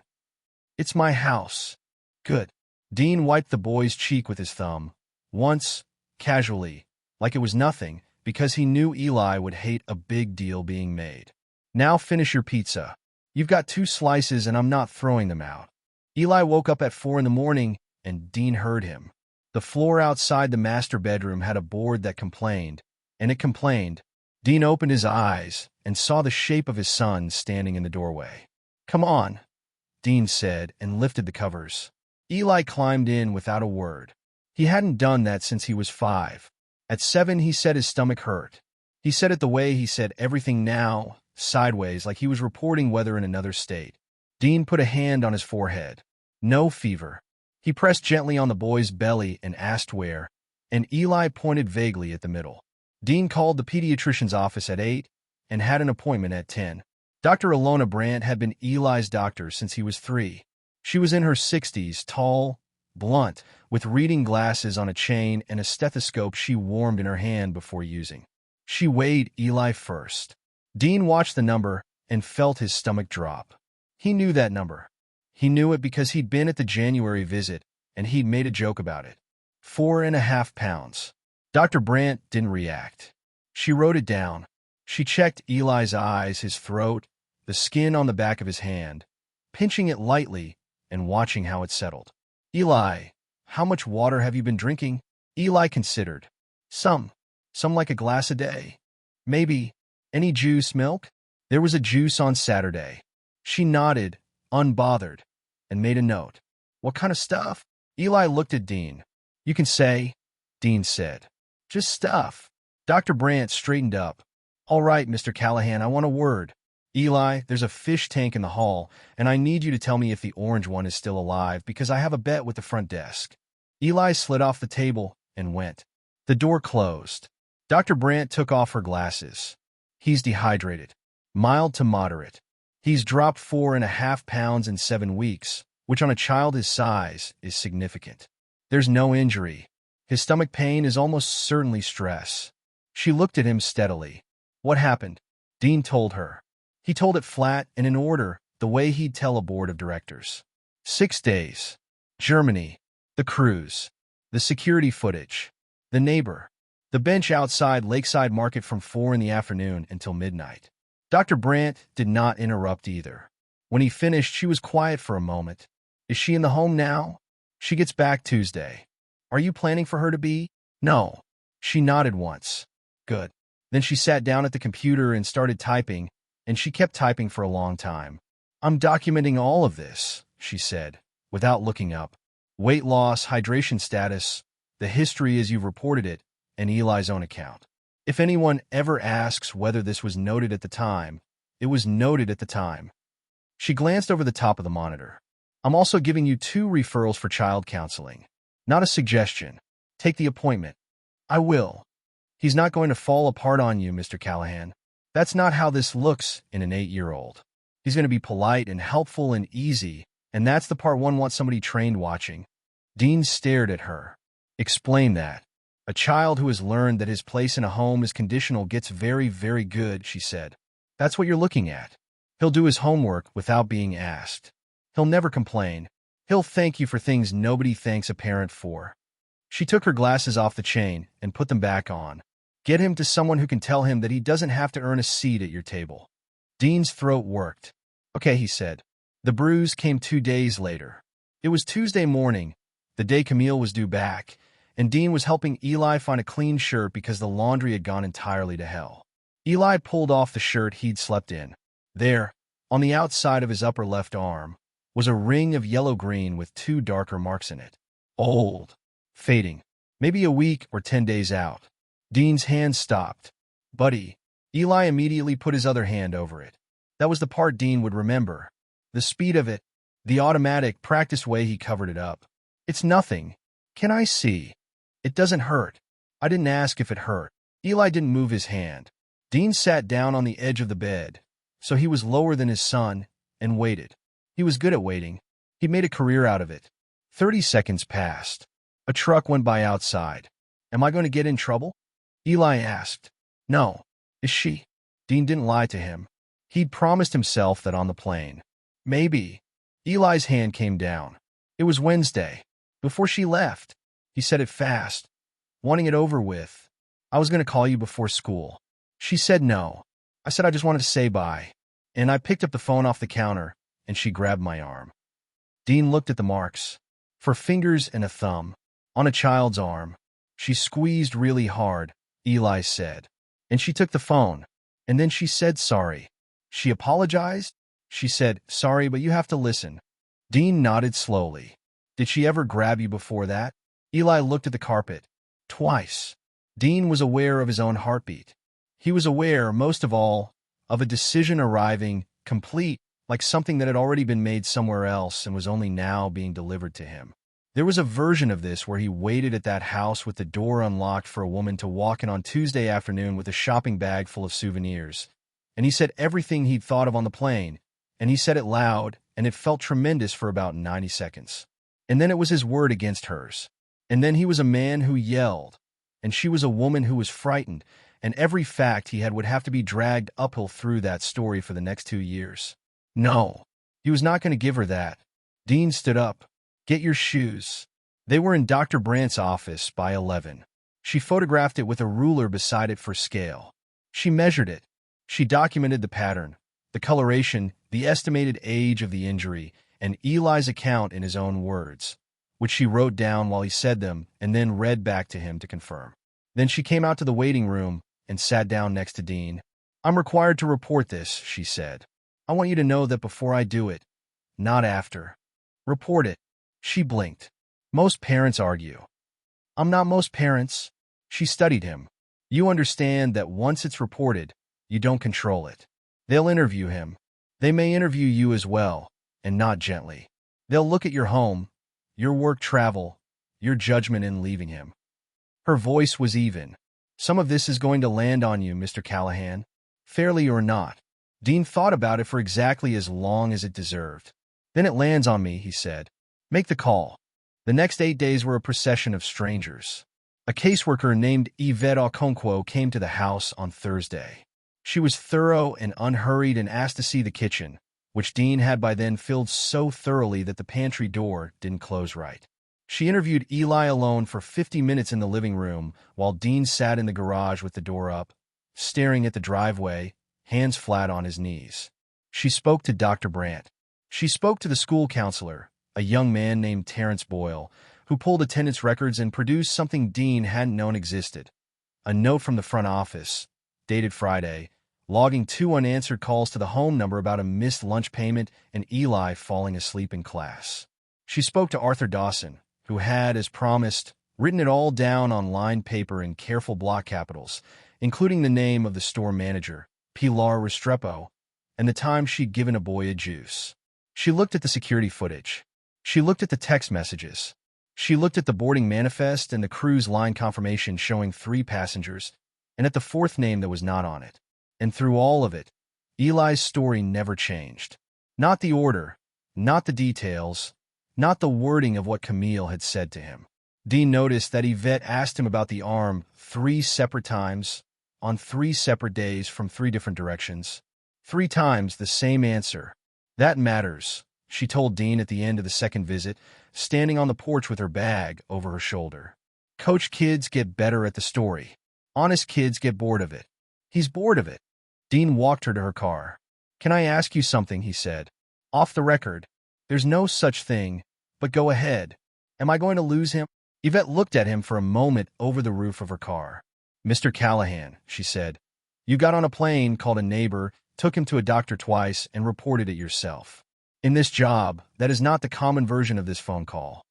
It's my house. Good. Dean wiped the boy's cheek with his thumb. Once, casually, like it was nothing, because he knew Eli would hate a big deal being made. Now finish your pizza. You've got 2 slices and I'm not throwing them out. Eli woke up at 4 in the morning, and Dean heard him. The floor outside the master bedroom had a board that complained, and it complained. Dean opened his eyes and saw the shape of his son standing in the doorway. Come on, Dean said and lifted the covers. Eli climbed in without a word. He hadn't done that since he was 5. At 7, he said his stomach hurt. He said it the way he said everything now, sideways, like he was reporting weather in another state. Dean put a hand on his forehead. No fever. He pressed gently on the boy's belly and asked where, and Eli pointed vaguely at the middle. Dean called the pediatrician's office at 8 and had an appointment at 10. Dr. Ilona Brandt had been Eli's doctor since he was 3. She was in her 60s, tall, blunt, with reading glasses on a chain and a stethoscope she warmed in her hand before using. She weighed Eli first. Dean watched the number and felt his stomach drop. He knew that number. He knew it because he'd been at the January visit, and he'd made a joke about it. 4.5 pounds. Dr. Brandt didn't react. She wrote it down. She checked Eli's eyes, his throat, the skin on the back of his hand, pinching it lightly and watching how it settled. Eli, how much water have you been drinking? Eli considered. Some like a glass a day. Maybe. Any juice, milk? There was a juice on Saturday. She nodded, unbothered, and made a note. What kind of stuff? Eli looked at Dean. You can say, Dean said. Just stuff. Dr. Brandt straightened up. All right, Mr. Callahan, I want a word. Eli, there's a fish tank in the hall, and I need you to tell me if the orange one is still alive because I have a bet with the front desk. Eli slid off the table and went. The door closed. Dr. Brandt took off her glasses. He's dehydrated. Mild to moderate. He's dropped 4.5 pounds in 7 weeks, which on a child his size is significant. There's no injury. His stomach pain is almost certainly stress. She looked at him steadily. What happened? Dean told her. He told it flat and in order, the way he'd tell a board of directors. 6 days. Germany. The cruise. The security footage. The neighbor. The bench outside Lakeside Market from 4 in the afternoon until midnight. Dr. Brandt did not interrupt either. When he finished, she was quiet for a moment. Is she in the home now? She gets back Tuesday. Are you planning for her to be? No. She nodded once. Good. Then she sat down at the computer and started typing, and she kept typing for a long time. I'm documenting all of this, she said, without looking up. Weight loss, hydration status, the history as you've reported it, and Eli's own account. If anyone ever asks whether this was noted at the time, it was noted at the time. She glanced over the top of the monitor. I'm also giving you 2 referrals for child counseling. Not a suggestion. Take the appointment. I will. He's not going to fall apart on you, Mr. Callahan. That's not how this looks in an 8-year-old. He's going to be polite and helpful and easy, and that's the part one wants somebody trained watching. Dean stared at her. Explain that. A child who has learned that his place in a home is conditional gets very, very good, she said. That's what you're looking at. He'll do his homework without being asked. He'll never complain. He'll thank you for things nobody thanks a parent for. She took her glasses off the chain and put them back on. Get him to someone who can tell him that he doesn't have to earn a seat at your table. Dean's throat worked. Okay, he said. The bruise came 2 days later. It was Tuesday morning, the day Camille was due back, and Dean was helping Eli find a clean shirt because the laundry had gone entirely to hell. Eli pulled off the shirt he'd slept in. There, on the outside of his upper left arm, was a ring of yellow-green with 2 darker marks in it. Old. Fading. Maybe a week or 10 days out. Dean's hand stopped. Buddy. Eli immediately put his other hand over it. That was the part Dean would remember. The speed of it, the automatic, practiced way he covered it up. It's nothing. Can I see? It doesn't hurt. I didn't ask if it hurt. Eli didn't move his hand. Dean sat down on the edge of the bed, so he was lower than his son, and waited. He was good at waiting. He made a career out of it. 30 seconds passed. A truck went by outside. Am I going to get in trouble? Eli asked. No. Is she? Dean didn't lie to him. He'd promised himself that on the plane. Maybe. Eli's hand came down. It was Wednesday. Before she left. He said it fast, wanting it over with. I was going to call you before school. She said no. I said I just wanted to say bye. And I picked up the phone off the counter, and she grabbed my arm. Dean looked at the marks. 4 fingers and a thumb. On a child's arm. She squeezed really hard, Eli said. And she took the phone. And then she said sorry. She apologized? She said, sorry, but you have to listen. Dean nodded slowly. Did she ever grab you before that? Eli looked at the carpet. Twice. Dean was aware of his own heartbeat. He was aware, most of all, of a decision arriving, complete, like something that had already been made somewhere else and was only now being delivered to him. There was a version of this where he waited at that house with the door unlocked for a woman to walk in on Tuesday afternoon with a shopping bag full of souvenirs. And he said everything he'd thought of on the plane, and he said it loud, and it felt tremendous for about 90 seconds. And then it was his word against hers. And then he was a man who yelled, and she was a woman who was frightened, and every fact he had would have to be dragged uphill through that story for the next 2 years. No, he was not going to give her that. Dean stood up. Get your shoes. They were in Dr. Brandt's office by 11. She photographed it with a ruler beside it for scale. She measured it. She documented the pattern, the coloration, the estimated age of the injury, and Eli's account in his own words, which she wrote down while he said them and then read back to him to confirm. Then she came out to the waiting room and sat down next to Dean. I'm required to report this, she said. I want you to know that before I do it, not after. Report it. She blinked. Most parents argue. I'm not most parents. She studied him. You understand that once it's reported, you don't control it. They'll interview him. They may interview you as well, and not gently. They'll look at your home, your work travel, your judgment in leaving him. Her voice was even. Some of this is going to land on you, Mr. Callahan. Fairly or not. Dean thought about it for exactly as long as it deserved. Then it lands on me, he said. Make the call. The next 8 days were a procession of strangers. A caseworker named Yvette Okonkwo came to the house on Thursday. She was thorough and unhurried and asked to see the kitchen, which Dean had by then filled so thoroughly that the pantry door didn't close right. She interviewed Eli alone for 50 minutes in the living room while Dean sat in the garage with the door up, staring at the driveway, hands flat on his knees. She spoke to Dr. Brandt. She spoke to the school counselor, a young man named Terrence Boyle, who pulled attendance records and produced something Dean hadn't known existed. A note from the front office, dated Friday, logging 2 unanswered calls to the home number about a missed lunch payment and Eli falling asleep in class. She spoke to Arthur Dawson, who had, as promised, written it all down on lined paper in careful block capitals, including the name of the store manager, Pilar Restrepo, and the time she'd given a boy a juice. She looked at the security footage. She looked at the text messages. She looked at the boarding manifest and the cruise line confirmation showing 3 passengers, and at the 4th name that was not on it. And through all of it, Eli's story never changed. Not the order, not the details, not the wording of what Camille had said to him. Dean noticed that Yvette asked him about the arm 3 separate times, on 3 separate days from 3 different directions. 3 times the same answer. That matters, she told Dean at the end of the second visit, standing on the porch with her bag over her shoulder. Coach kids get better at the story. Honest kids get bored of it. He's bored of it. Dean walked her to her car. Can I ask you something, he said. Off the record. There's no such thing, but go ahead. Am I going to lose him? Yvette looked at him for a moment over the roof of her car. Mr. Callahan, she said. You got on a plane, called a neighbor, took him to a doctor twice, and reported it yourself. In this job, that is not the common version of this phone call.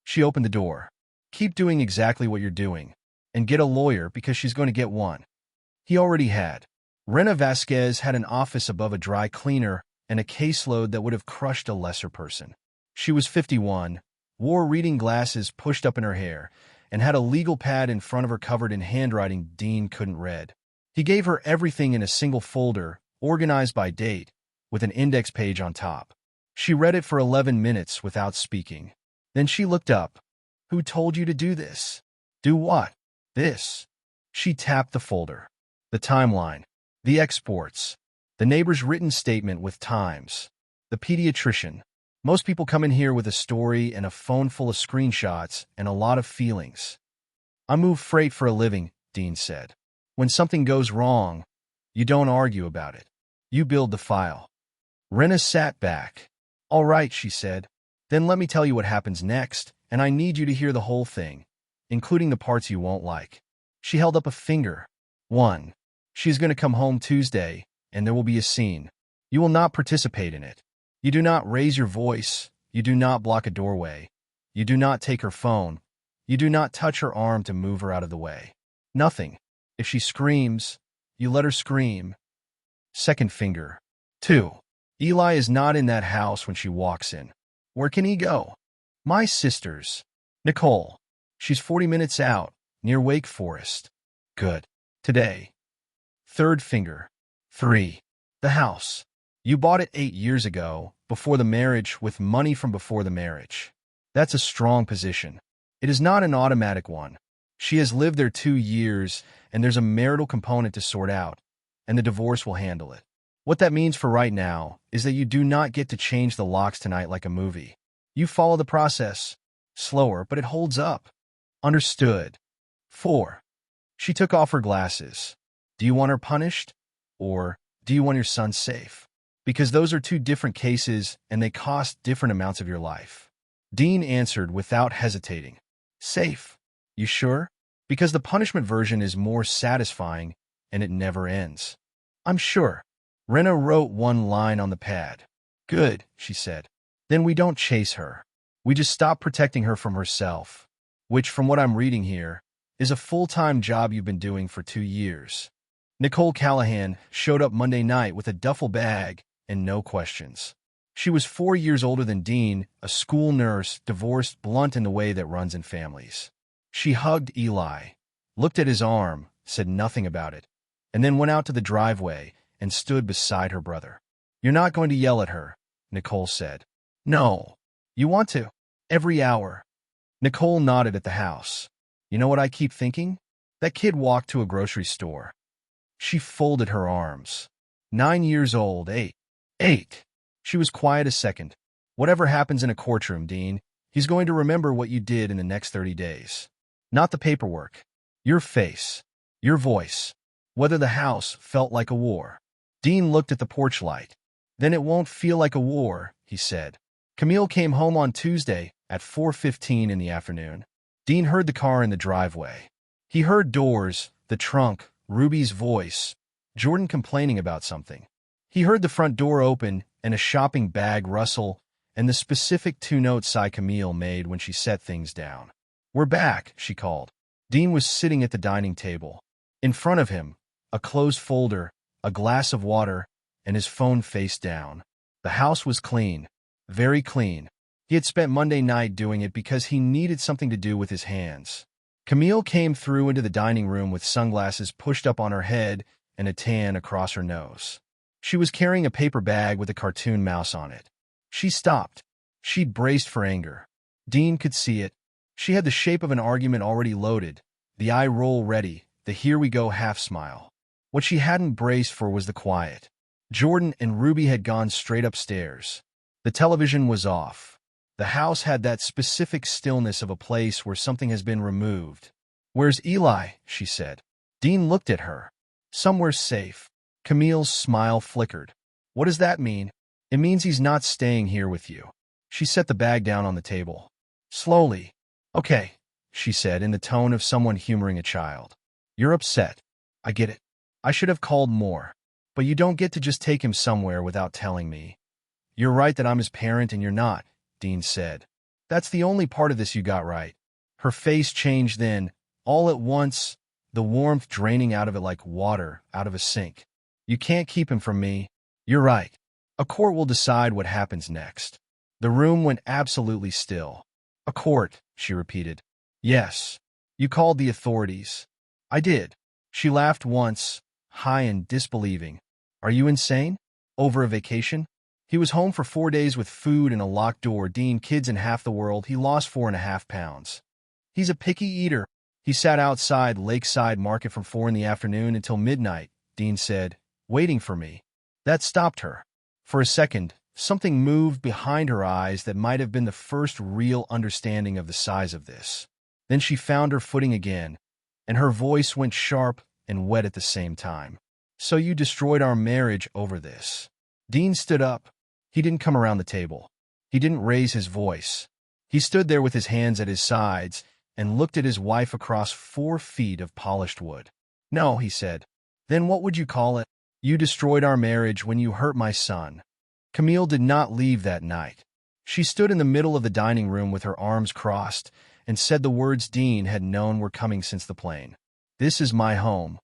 She opened the door. Keep doing exactly what you're doing, and get a lawyer because she's going to get one. He already had. Rena Vasquez had an office above a dry cleaner and a caseload that would have crushed a lesser person. She was 51, wore reading glasses pushed up in her hair, and had a legal pad in front of her covered in handwriting Dean couldn't read. He gave her everything in a single folder, organized by date, with an index page on top. She read it for 11 minutes without speaking. Then she looked up. Who told you to do this? Do what? This. She tapped the folder. The timeline. The exports. The neighbor's written statement with times. The pediatrician. Most people come in here with a story and a phone full of screenshots and a lot of feelings. I move freight for a living, Dean said. When something goes wrong, you don't argue about it. You build the file. Rena sat back. All right, she said. Then let me tell you what happens next, and I need you to hear the whole thing, including the parts you won't like. She held up a finger. 1. She's going to come home Tuesday, and there will be a scene. You will not participate in it. You do not raise your voice. You do not block a doorway. You do not take her phone. You do not touch her arm to move her out of the way. Nothing. If she screams, you let her scream. Second finger. 2. Eli is not in that house when she walks in. Where can he go? My sister's. Nicole. She's 40 minutes out, near Wake Forest. Good. Today. Third finger. 3. The house. You bought it 8 years ago, before the marriage, with money from before the marriage. That's a strong position. It is not an automatic one. She has lived there 2 years, and there's a marital component to sort out, and the divorce will handle it. What that means for right now is that you do not get to change the locks tonight like a movie. You follow the process. Slower, but it holds up. Understood. 4. She took off her glasses. Do you want her punished? Or do you want your son safe? Because those are 2 different cases, and they cost different amounts of your life. Dean answered without hesitating. Safe. You sure? Because the punishment version is more satisfying, and it never ends. I'm sure. Rena wrote 1 line on the pad. Good, she said. Then we don't chase her. We just stop protecting her from herself, which, from what I'm reading here, is a full-time job you've been doing for 2 years. Nicole Callahan showed up Monday night with a duffel bag and no questions. She was 4 years older than Dean, a school nurse, divorced, blunt in the way that runs in families. She hugged Eli, looked at his arm, said nothing about it, and then went out to the driveway and stood beside her brother. You're not going to yell at her, Nicole said. No. You want to? Every hour. Nicole nodded at the house. You know what I keep thinking? That kid walked to a grocery store. She folded her arms. 9 years old, 8. 8. She was quiet a second. Whatever happens in a courtroom, Dean, he's going to remember what you did in the next 30 days. Not the paperwork. Your face. Your voice. Whether the house felt like a war. Dean looked at the porch light. Then it won't feel like a war, he said. Camille came home on Tuesday at 4:15 in the afternoon. Dean heard the car in the driveway. He heard doors, the trunk, Ruby's voice, Jordan complaining about something. He heard the front door open and a shopping bag rustle and the specific 2-note sigh Camille made when she set things down. "We're back," she called. Dean was sitting at the dining table. In front of him, a closed folder, a glass of water, and his phone face down. The house was clean, very clean. He had spent Monday night doing it because he needed something to do with his hands. Camille came through into the dining room with sunglasses pushed up on her head and a tan across her nose. She was carrying a paper bag with a cartoon mouse on it. She stopped. She'd braced for anger. Dean could see it. She had the shape of an argument already loaded, the eye roll ready, the here-we-go half-smile. What she hadn't braced for was the quiet. Jordan and Ruby had gone straight upstairs. The television was off. The house had that specific stillness of a place where something has been removed. "Where's Eli?" she said. Dean looked at her. "Somewhere safe." Camille's smile flickered. "What does that mean?" "It means he's not staying here with you." She set the bag down on the table. Slowly. "Okay," she said in the tone of someone humoring a child. "You're upset. I get it. I should have called more. But you don't get to just take him somewhere without telling me." "You're right that I'm his parent and you're not," Dean said. "That's the only part of this you got right." Her face changed then, all at once, the warmth draining out of it like water out of a sink. "You can't keep him from me. You're right. A court will decide what happens next." The room went absolutely still. "A court," she repeated. "Yes. You called the authorities." "I did." She laughed once, high and disbelieving. "Are you insane? Over a vacation?" He was home for 4 days with food and a locked door. Dean, kids and half the world. He lost 4.5 pounds. He's a picky eater. He sat outside Lakeside Market from 4 in the afternoon until midnight, Dean said, waiting for me. That stopped her. For a second, something moved behind her eyes that might have been the first real understanding of the size of this. Then she found her footing again, and her voice went sharp and wet at the same time. "So you destroyed our marriage over this." Dean stood up. He didn't come around the table. He didn't raise his voice. He stood there with his hands at his sides and looked at his wife across 4 feet of polished wood. "No," he said. "Then what would you call it? You destroyed our marriage when you hurt my son." Camille did not leave that night. She stood in the middle of the dining room with her arms crossed and said the words Dean had known were coming since the plane. "This is my home."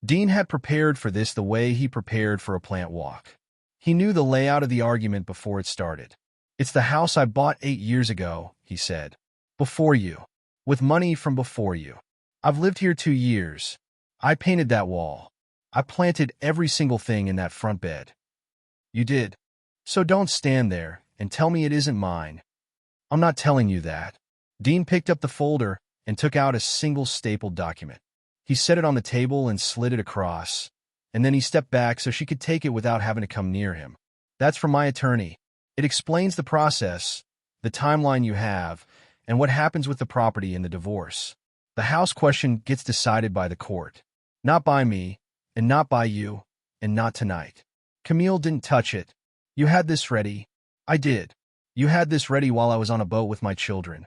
Dean had prepared for this the way he prepared for a plant walk. He knew the layout of the argument before it started. "It's the house I bought 8 years ago," he said. "Before you. With money from before you. I've lived here 2 years. I painted that wall. I planted every single thing in that front bed." "You did. So don't stand there and tell me it isn't mine." "I'm not telling you that." Dean picked up the folder and took out a single stapled document. He set it on the table and slid it across, and then he stepped back so she could take it without having to come near him. "That's from my attorney. It explains the process, the timeline you have, and what happens with the property in the divorce. The house question gets decided by the court. Not by me, and not by you, and not tonight." Camille didn't touch it. "You had this ready." "I did. You had this ready while I was on a boat with my children."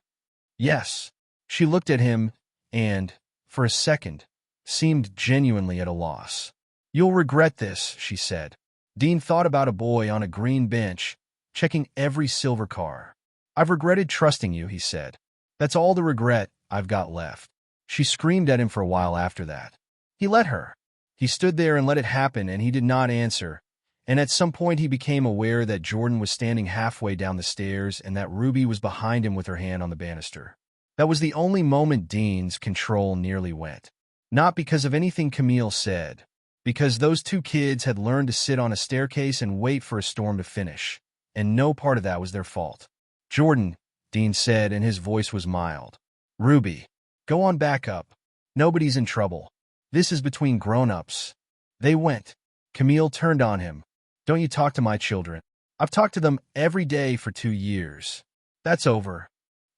"Yes." She looked at him and, for a second, seemed genuinely at a loss. "You'll regret this," she said. Dean thought about a boy on a green bench, checking every silver car. "I've regretted trusting you," he said. "That's all the regret I've got left." She screamed at him for a while after that. He let her. He stood there and let it happen, and he did not answer. And at some point he became aware that Jordan was standing halfway down the stairs and that Ruby was behind him with her hand on the banister. That was the only moment Dean's control nearly went. Not because of anything Camille said, because those 2 kids had learned to sit on a staircase and wait for a storm to finish, and no part of that was their fault. "Jordan," Dean said, and his voice was mild. "Ruby, go on back up. Nobody's in trouble. This is between grown-ups." They went. Camille turned on him. "Don't you talk to my children. I've talked to them every day for 2 years. That's over."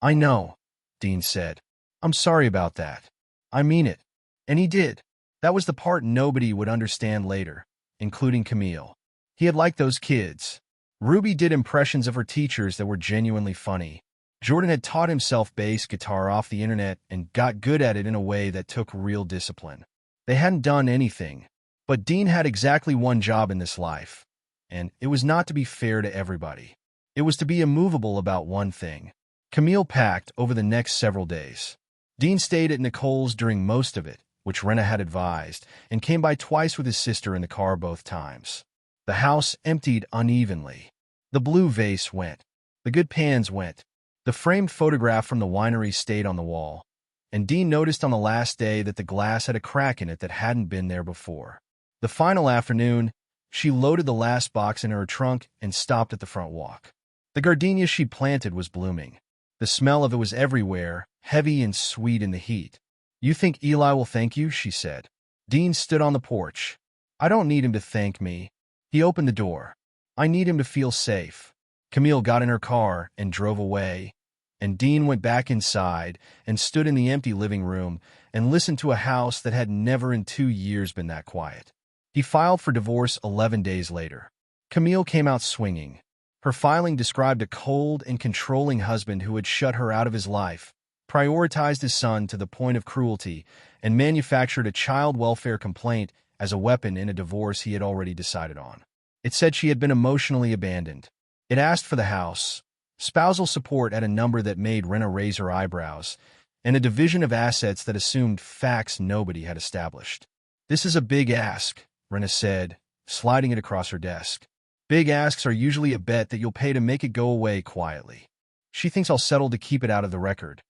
"I know," Dean said. "I'm sorry about that. I mean it." And he did. That was the part nobody would understand later, including Camille. He had liked those kids. Ruby did impressions of her teachers that were genuinely funny. Jordan had taught himself bass guitar off the internet and got good at it in a way that took real discipline. They hadn't done anything, but Dean had exactly one job in this life, and it was not to be fair to everybody. It was to be immovable about one thing. Camille packed over the next several days. Dean stayed at Nicole's during most of it, which Rena had advised, and came by twice with his sister in the car both times. The house emptied unevenly. The blue vase went. The good pans went. The framed photograph from the winery stayed on the wall, and Dean noticed on the last day that the glass had a crack in it that hadn't been there before. The final afternoon, she loaded the last box in her trunk and stopped at the front walk. The gardenia she'd planted was blooming. The smell of it was everywhere, heavy and sweet in the heat. "You think Eli will thank you?" she said. Dean stood on the porch. "I don't need him to thank me." He opened the door. "I need him to feel safe." Camille got in her car and drove away, and Dean went back inside and stood in the empty living room and listened to a house that had never in 2 years been that quiet. He filed for divorce 11 days later. Camille came out swinging. Her filing described a cold and controlling husband who had shut her out of his life, prioritized his son to the point of cruelty, and manufactured a child welfare complaint as a weapon in a divorce he had already decided on. It said she had been emotionally abandoned. It asked for the house, spousal support at a number that made Rena raise her eyebrows, and a division of assets that assumed facts nobody had established. "This is a big ask," Rena said, sliding it across her desk. "Big asks are usually a bet that you'll pay to make it go away quietly. She thinks I'll settle to keep it out of the record.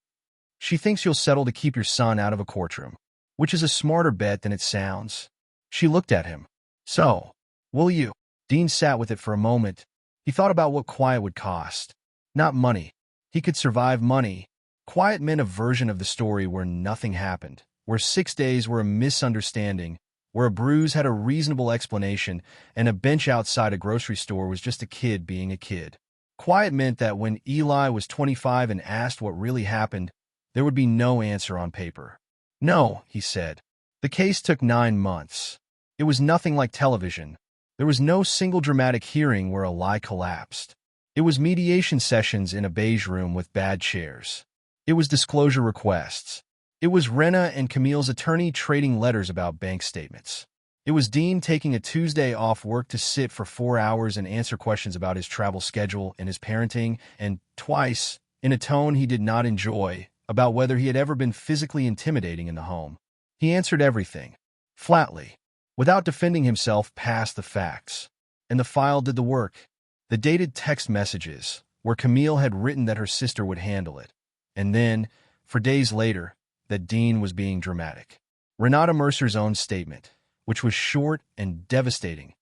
She thinks you'll settle to keep your son out of a courtroom, which is a smarter bet than it sounds." She looked at him. "So, will you?" Dean sat with it for a moment. He thought about what quiet would cost. Not money. He could survive money. Quiet meant a version of the story where nothing happened, where 6 days were a misunderstanding, where a bruise had a reasonable explanation, and a bench outside a grocery store was just a kid being a kid. Quiet meant that when Eli was 25 and asked what really happened, there would be no answer on paper. "No," he said. The case took 9 months. It was nothing like television. There was no single dramatic hearing where a lie collapsed. It was mediation sessions in a beige room with bad chairs. It was disclosure requests. It was Rena and Camille's attorney trading letters about bank statements. It was Dean taking a Tuesday off work to sit for 4 hours and answer questions about his travel schedule and his parenting, and twice, in a tone he did not enjoy, about whether he had ever been physically intimidating in the home. He answered everything, flatly, without defending himself past the facts. And the file did the work. The dated text messages, where Camille had written that her sister would handle it. And then, for days later, that Dean was being dramatic. Renata Mercer's own statement, which was short and devastating.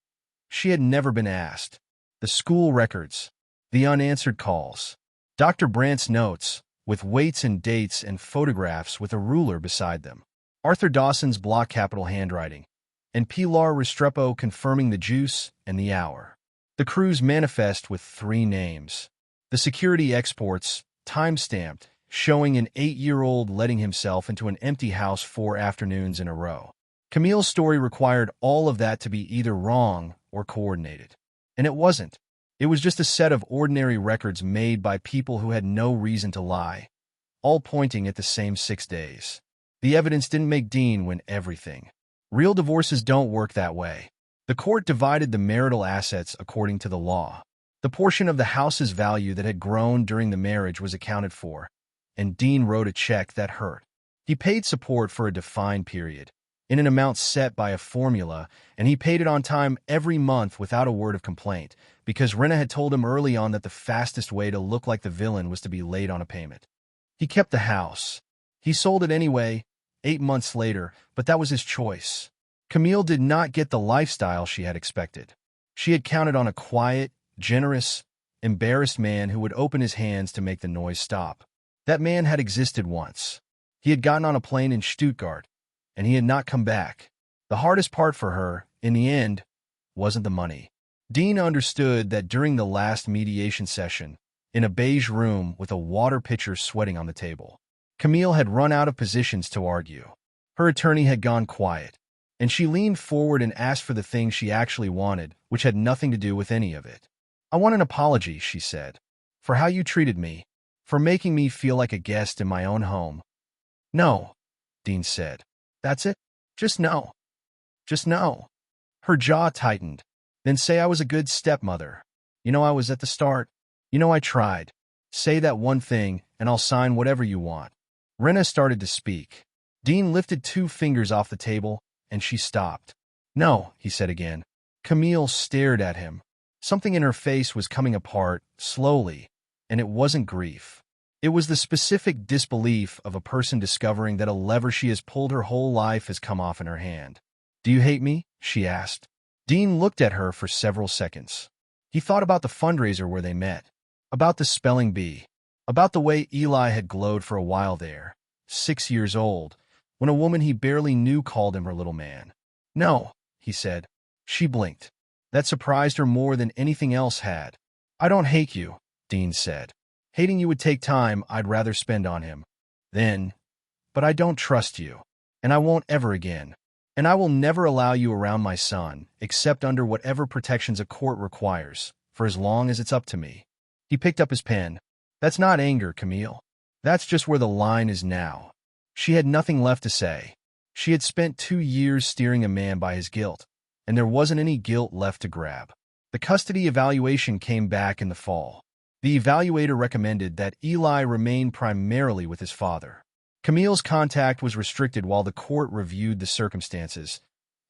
She had never been asked. The school records, the unanswered calls, Dr. Brandt's notes, with weights and dates and photographs with a ruler beside them, Arthur Dawson's block capital handwriting, and Pilar Restrepo confirming the juice and the hour. The cruise manifest with 3 names. The security exports, time-stamped, showing an 8-year-old letting himself into an empty house 4 afternoons in a row. Camille's story required all of that to be either wrong or coordinated. And it wasn't. It was just a set of ordinary records made by people who had no reason to lie, all pointing at the same 6 days. The evidence didn't make Dean win everything. Real divorces don't work that way. The court divided the marital assets according to the law. The portion of the house's value that had grown during the marriage was accounted for, and Dean wrote a check that hurt. He paid support for a defined period, in an amount set by a formula, and he paid it on time every month without a word of complaint, because Rena had told him early on that the fastest way to look like the villain was to be late on a payment. He kept the house. He sold it anyway, 8 months later, but that was his choice. Camille did not get the lifestyle she had expected. She had counted on a quiet, generous, embarrassed man who would open his hands to make the noise stop. That man had existed once. He had gotten on a plane in Stuttgart, and he had not come back. The hardest part for her, in the end, wasn't the money. Dean understood that during the last mediation session, in a beige room with a water pitcher sweating on the table, Camille had run out of positions to argue. Her attorney had gone quiet, and she leaned forward and asked for the thing she actually wanted, which had nothing to do with any of it. "I want an apology," she said, "for how you treated me, for making me feel like a guest in my own home." "No," Dean said. "That's it? Just no. Just no." Her jaw tightened. "Then say I was a good stepmother. You know I was at the start. You know I tried. Say that one thing, and I'll sign whatever you want." Rena started to speak. Dean lifted 2 fingers off the table, and she stopped. No, he said again. Camille stared at him. Something in her face was coming apart, slowly, and it wasn't grief. It was the specific disbelief of a person discovering that a lever she has pulled her whole life has come off in her hand. Do you hate me? She asked. Dean looked at her for several seconds. He thought about the fundraiser where they met, about the spelling bee, about the way Eli had glowed for a while there, 6 years old, when a woman he barely knew called him her little man. No, he said. She blinked. That surprised her more than anything else had. I don't hate you, Dean said. Hating you would take time I'd rather spend on him. Then, but I don't trust you, and I won't ever again. And I will never allow you around my son, except under whatever protections a court requires, for as long as it's up to me. He picked up his pen. That's not anger, Camille. That's just where the line is now. She had nothing left to say. She had spent 2 years steering a man by his guilt, and there wasn't any guilt left to grab. The custody evaluation came back in the fall. The evaluator recommended that Eli remain primarily with his father. Camille's contact was restricted while the court reviewed the circumstances,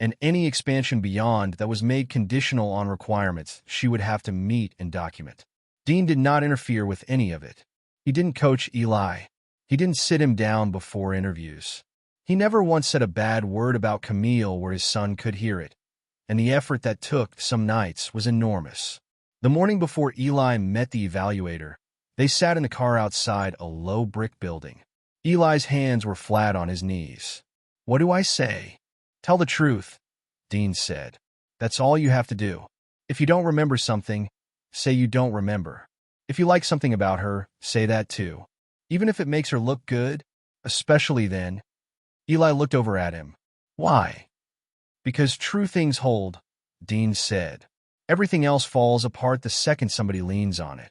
and any expansion beyond that was made conditional on requirements she would have to meet and document. Dean did not interfere with any of it. He didn't coach Eli. He didn't sit him down before interviews. He never once said a bad word about Camille where his son could hear it, and the effort that took some nights was enormous. The morning before Eli met the evaluator, they sat in the car outside a low brick building. Eli's hands were flat on his knees. What do I say? Tell the truth, Dean said. That's all you have to do. If you don't remember something, say you don't remember. If you like something about her, say that too. Even if it makes her look good, especially then. Eli looked over at him. Why? Because true things hold, Dean said. Everything else falls apart the second somebody leans on it.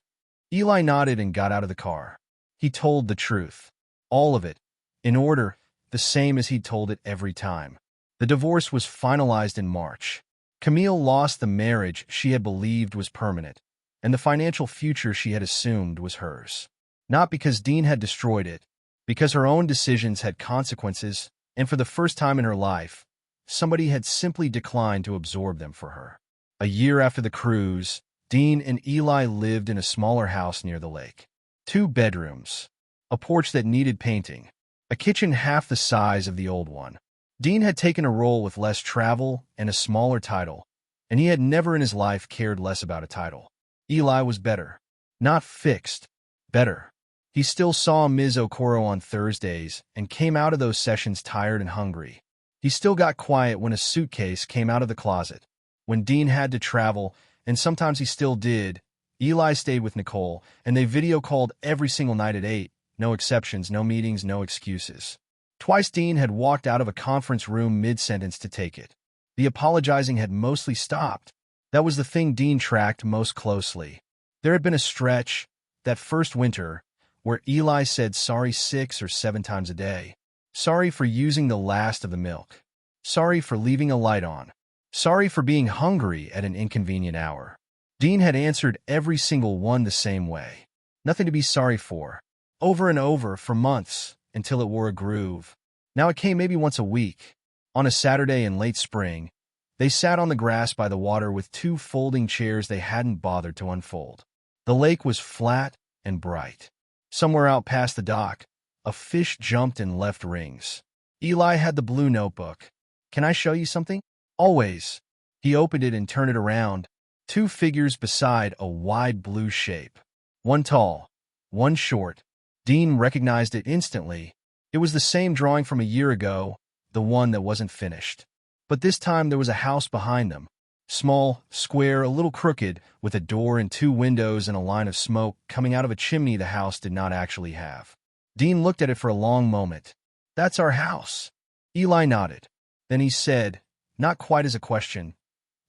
Eli nodded and got out of the car. He told the truth. All of it, in order, the same as he'd told it every time. The divorce was finalized in March. Camille lost the marriage she had believed was permanent, and the financial future she had assumed was hers. Not because Dean had destroyed it, because her own decisions had consequences, and for the first time in her life, somebody had simply declined to absorb them for her. A year after the cruise, Dean and Eli lived in a smaller house near the lake. 2 bedrooms, a porch that needed painting, a kitchen half the size of the old one. Dean had taken a role with less travel and a smaller title, and he had never in his life cared less about a title. Eli was better. Not fixed, better. He still saw Ms. Okoro on Thursdays and came out of those sessions tired and hungry. He still got quiet when a suitcase came out of the closet. When Dean had to travel, and sometimes he still did, Eli stayed with Nicole, and they video called every single night at 8. No exceptions, no meetings, no excuses. Twice Dean had walked out of a conference room mid-sentence to take it. The apologizing had mostly stopped. That was the thing Dean tracked most closely. There had been a stretch, that first winter, where Eli said sorry 6 or 7 times a day. Sorry for using the last of the milk. Sorry for leaving a light on. Sorry for being hungry at an inconvenient hour. Dean had answered every single one the same way. Nothing to be sorry for. Over and over for months, until it wore a groove. Now it came maybe once a week. On a Saturday in late spring, they sat on the grass by the water with 2 folding chairs they hadn't bothered to unfold. The lake was flat and bright. Somewhere out past the dock, a fish jumped and left rings. Eli had the blue notebook. Can I show you something? Always. He opened it and turned it around. 2 figures beside a wide blue shape. One tall, one short. Dean recognized it instantly. It was the same drawing from a year ago, the one that wasn't finished. But this time there was a house behind them. Small, square, a little crooked, with a door and 2 windows and a line of smoke coming out of a chimney the house did not actually have. Dean looked at it for a long moment. That's our house. Eli nodded. Then he said, not quite as a question,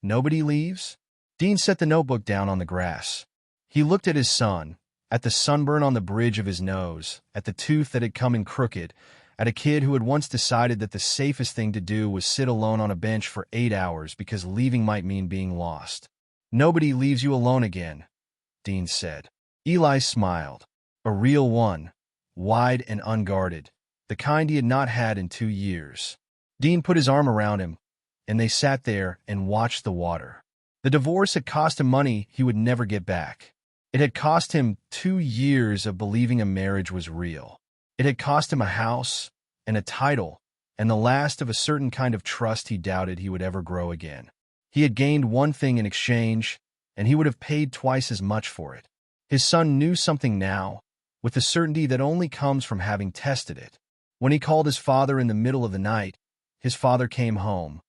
nobody leaves? Dean set the notebook down on the grass. He looked at his son, at the sunburn on the bridge of his nose, at the tooth that had come in crooked, at a kid who had once decided that the safest thing to do was sit alone on a bench for 8 hours because leaving might mean being lost. Nobody leaves you alone again, Dean said. Eli smiled. A real one, wide and unguarded, the kind he had not had in 2 years. Dean put his arm around him, and they sat there and watched the water. The divorce had cost him money he would never get back. It had cost him 2 years of believing a marriage was real. It had cost him a house and a title and the last of a certain kind of trust he doubted he would ever grow again. He had gained one thing in exchange, and he would have paid twice as much for it. His son knew something now, with the certainty that only comes from having tested it. When he called his father in the middle of the night, his father came home,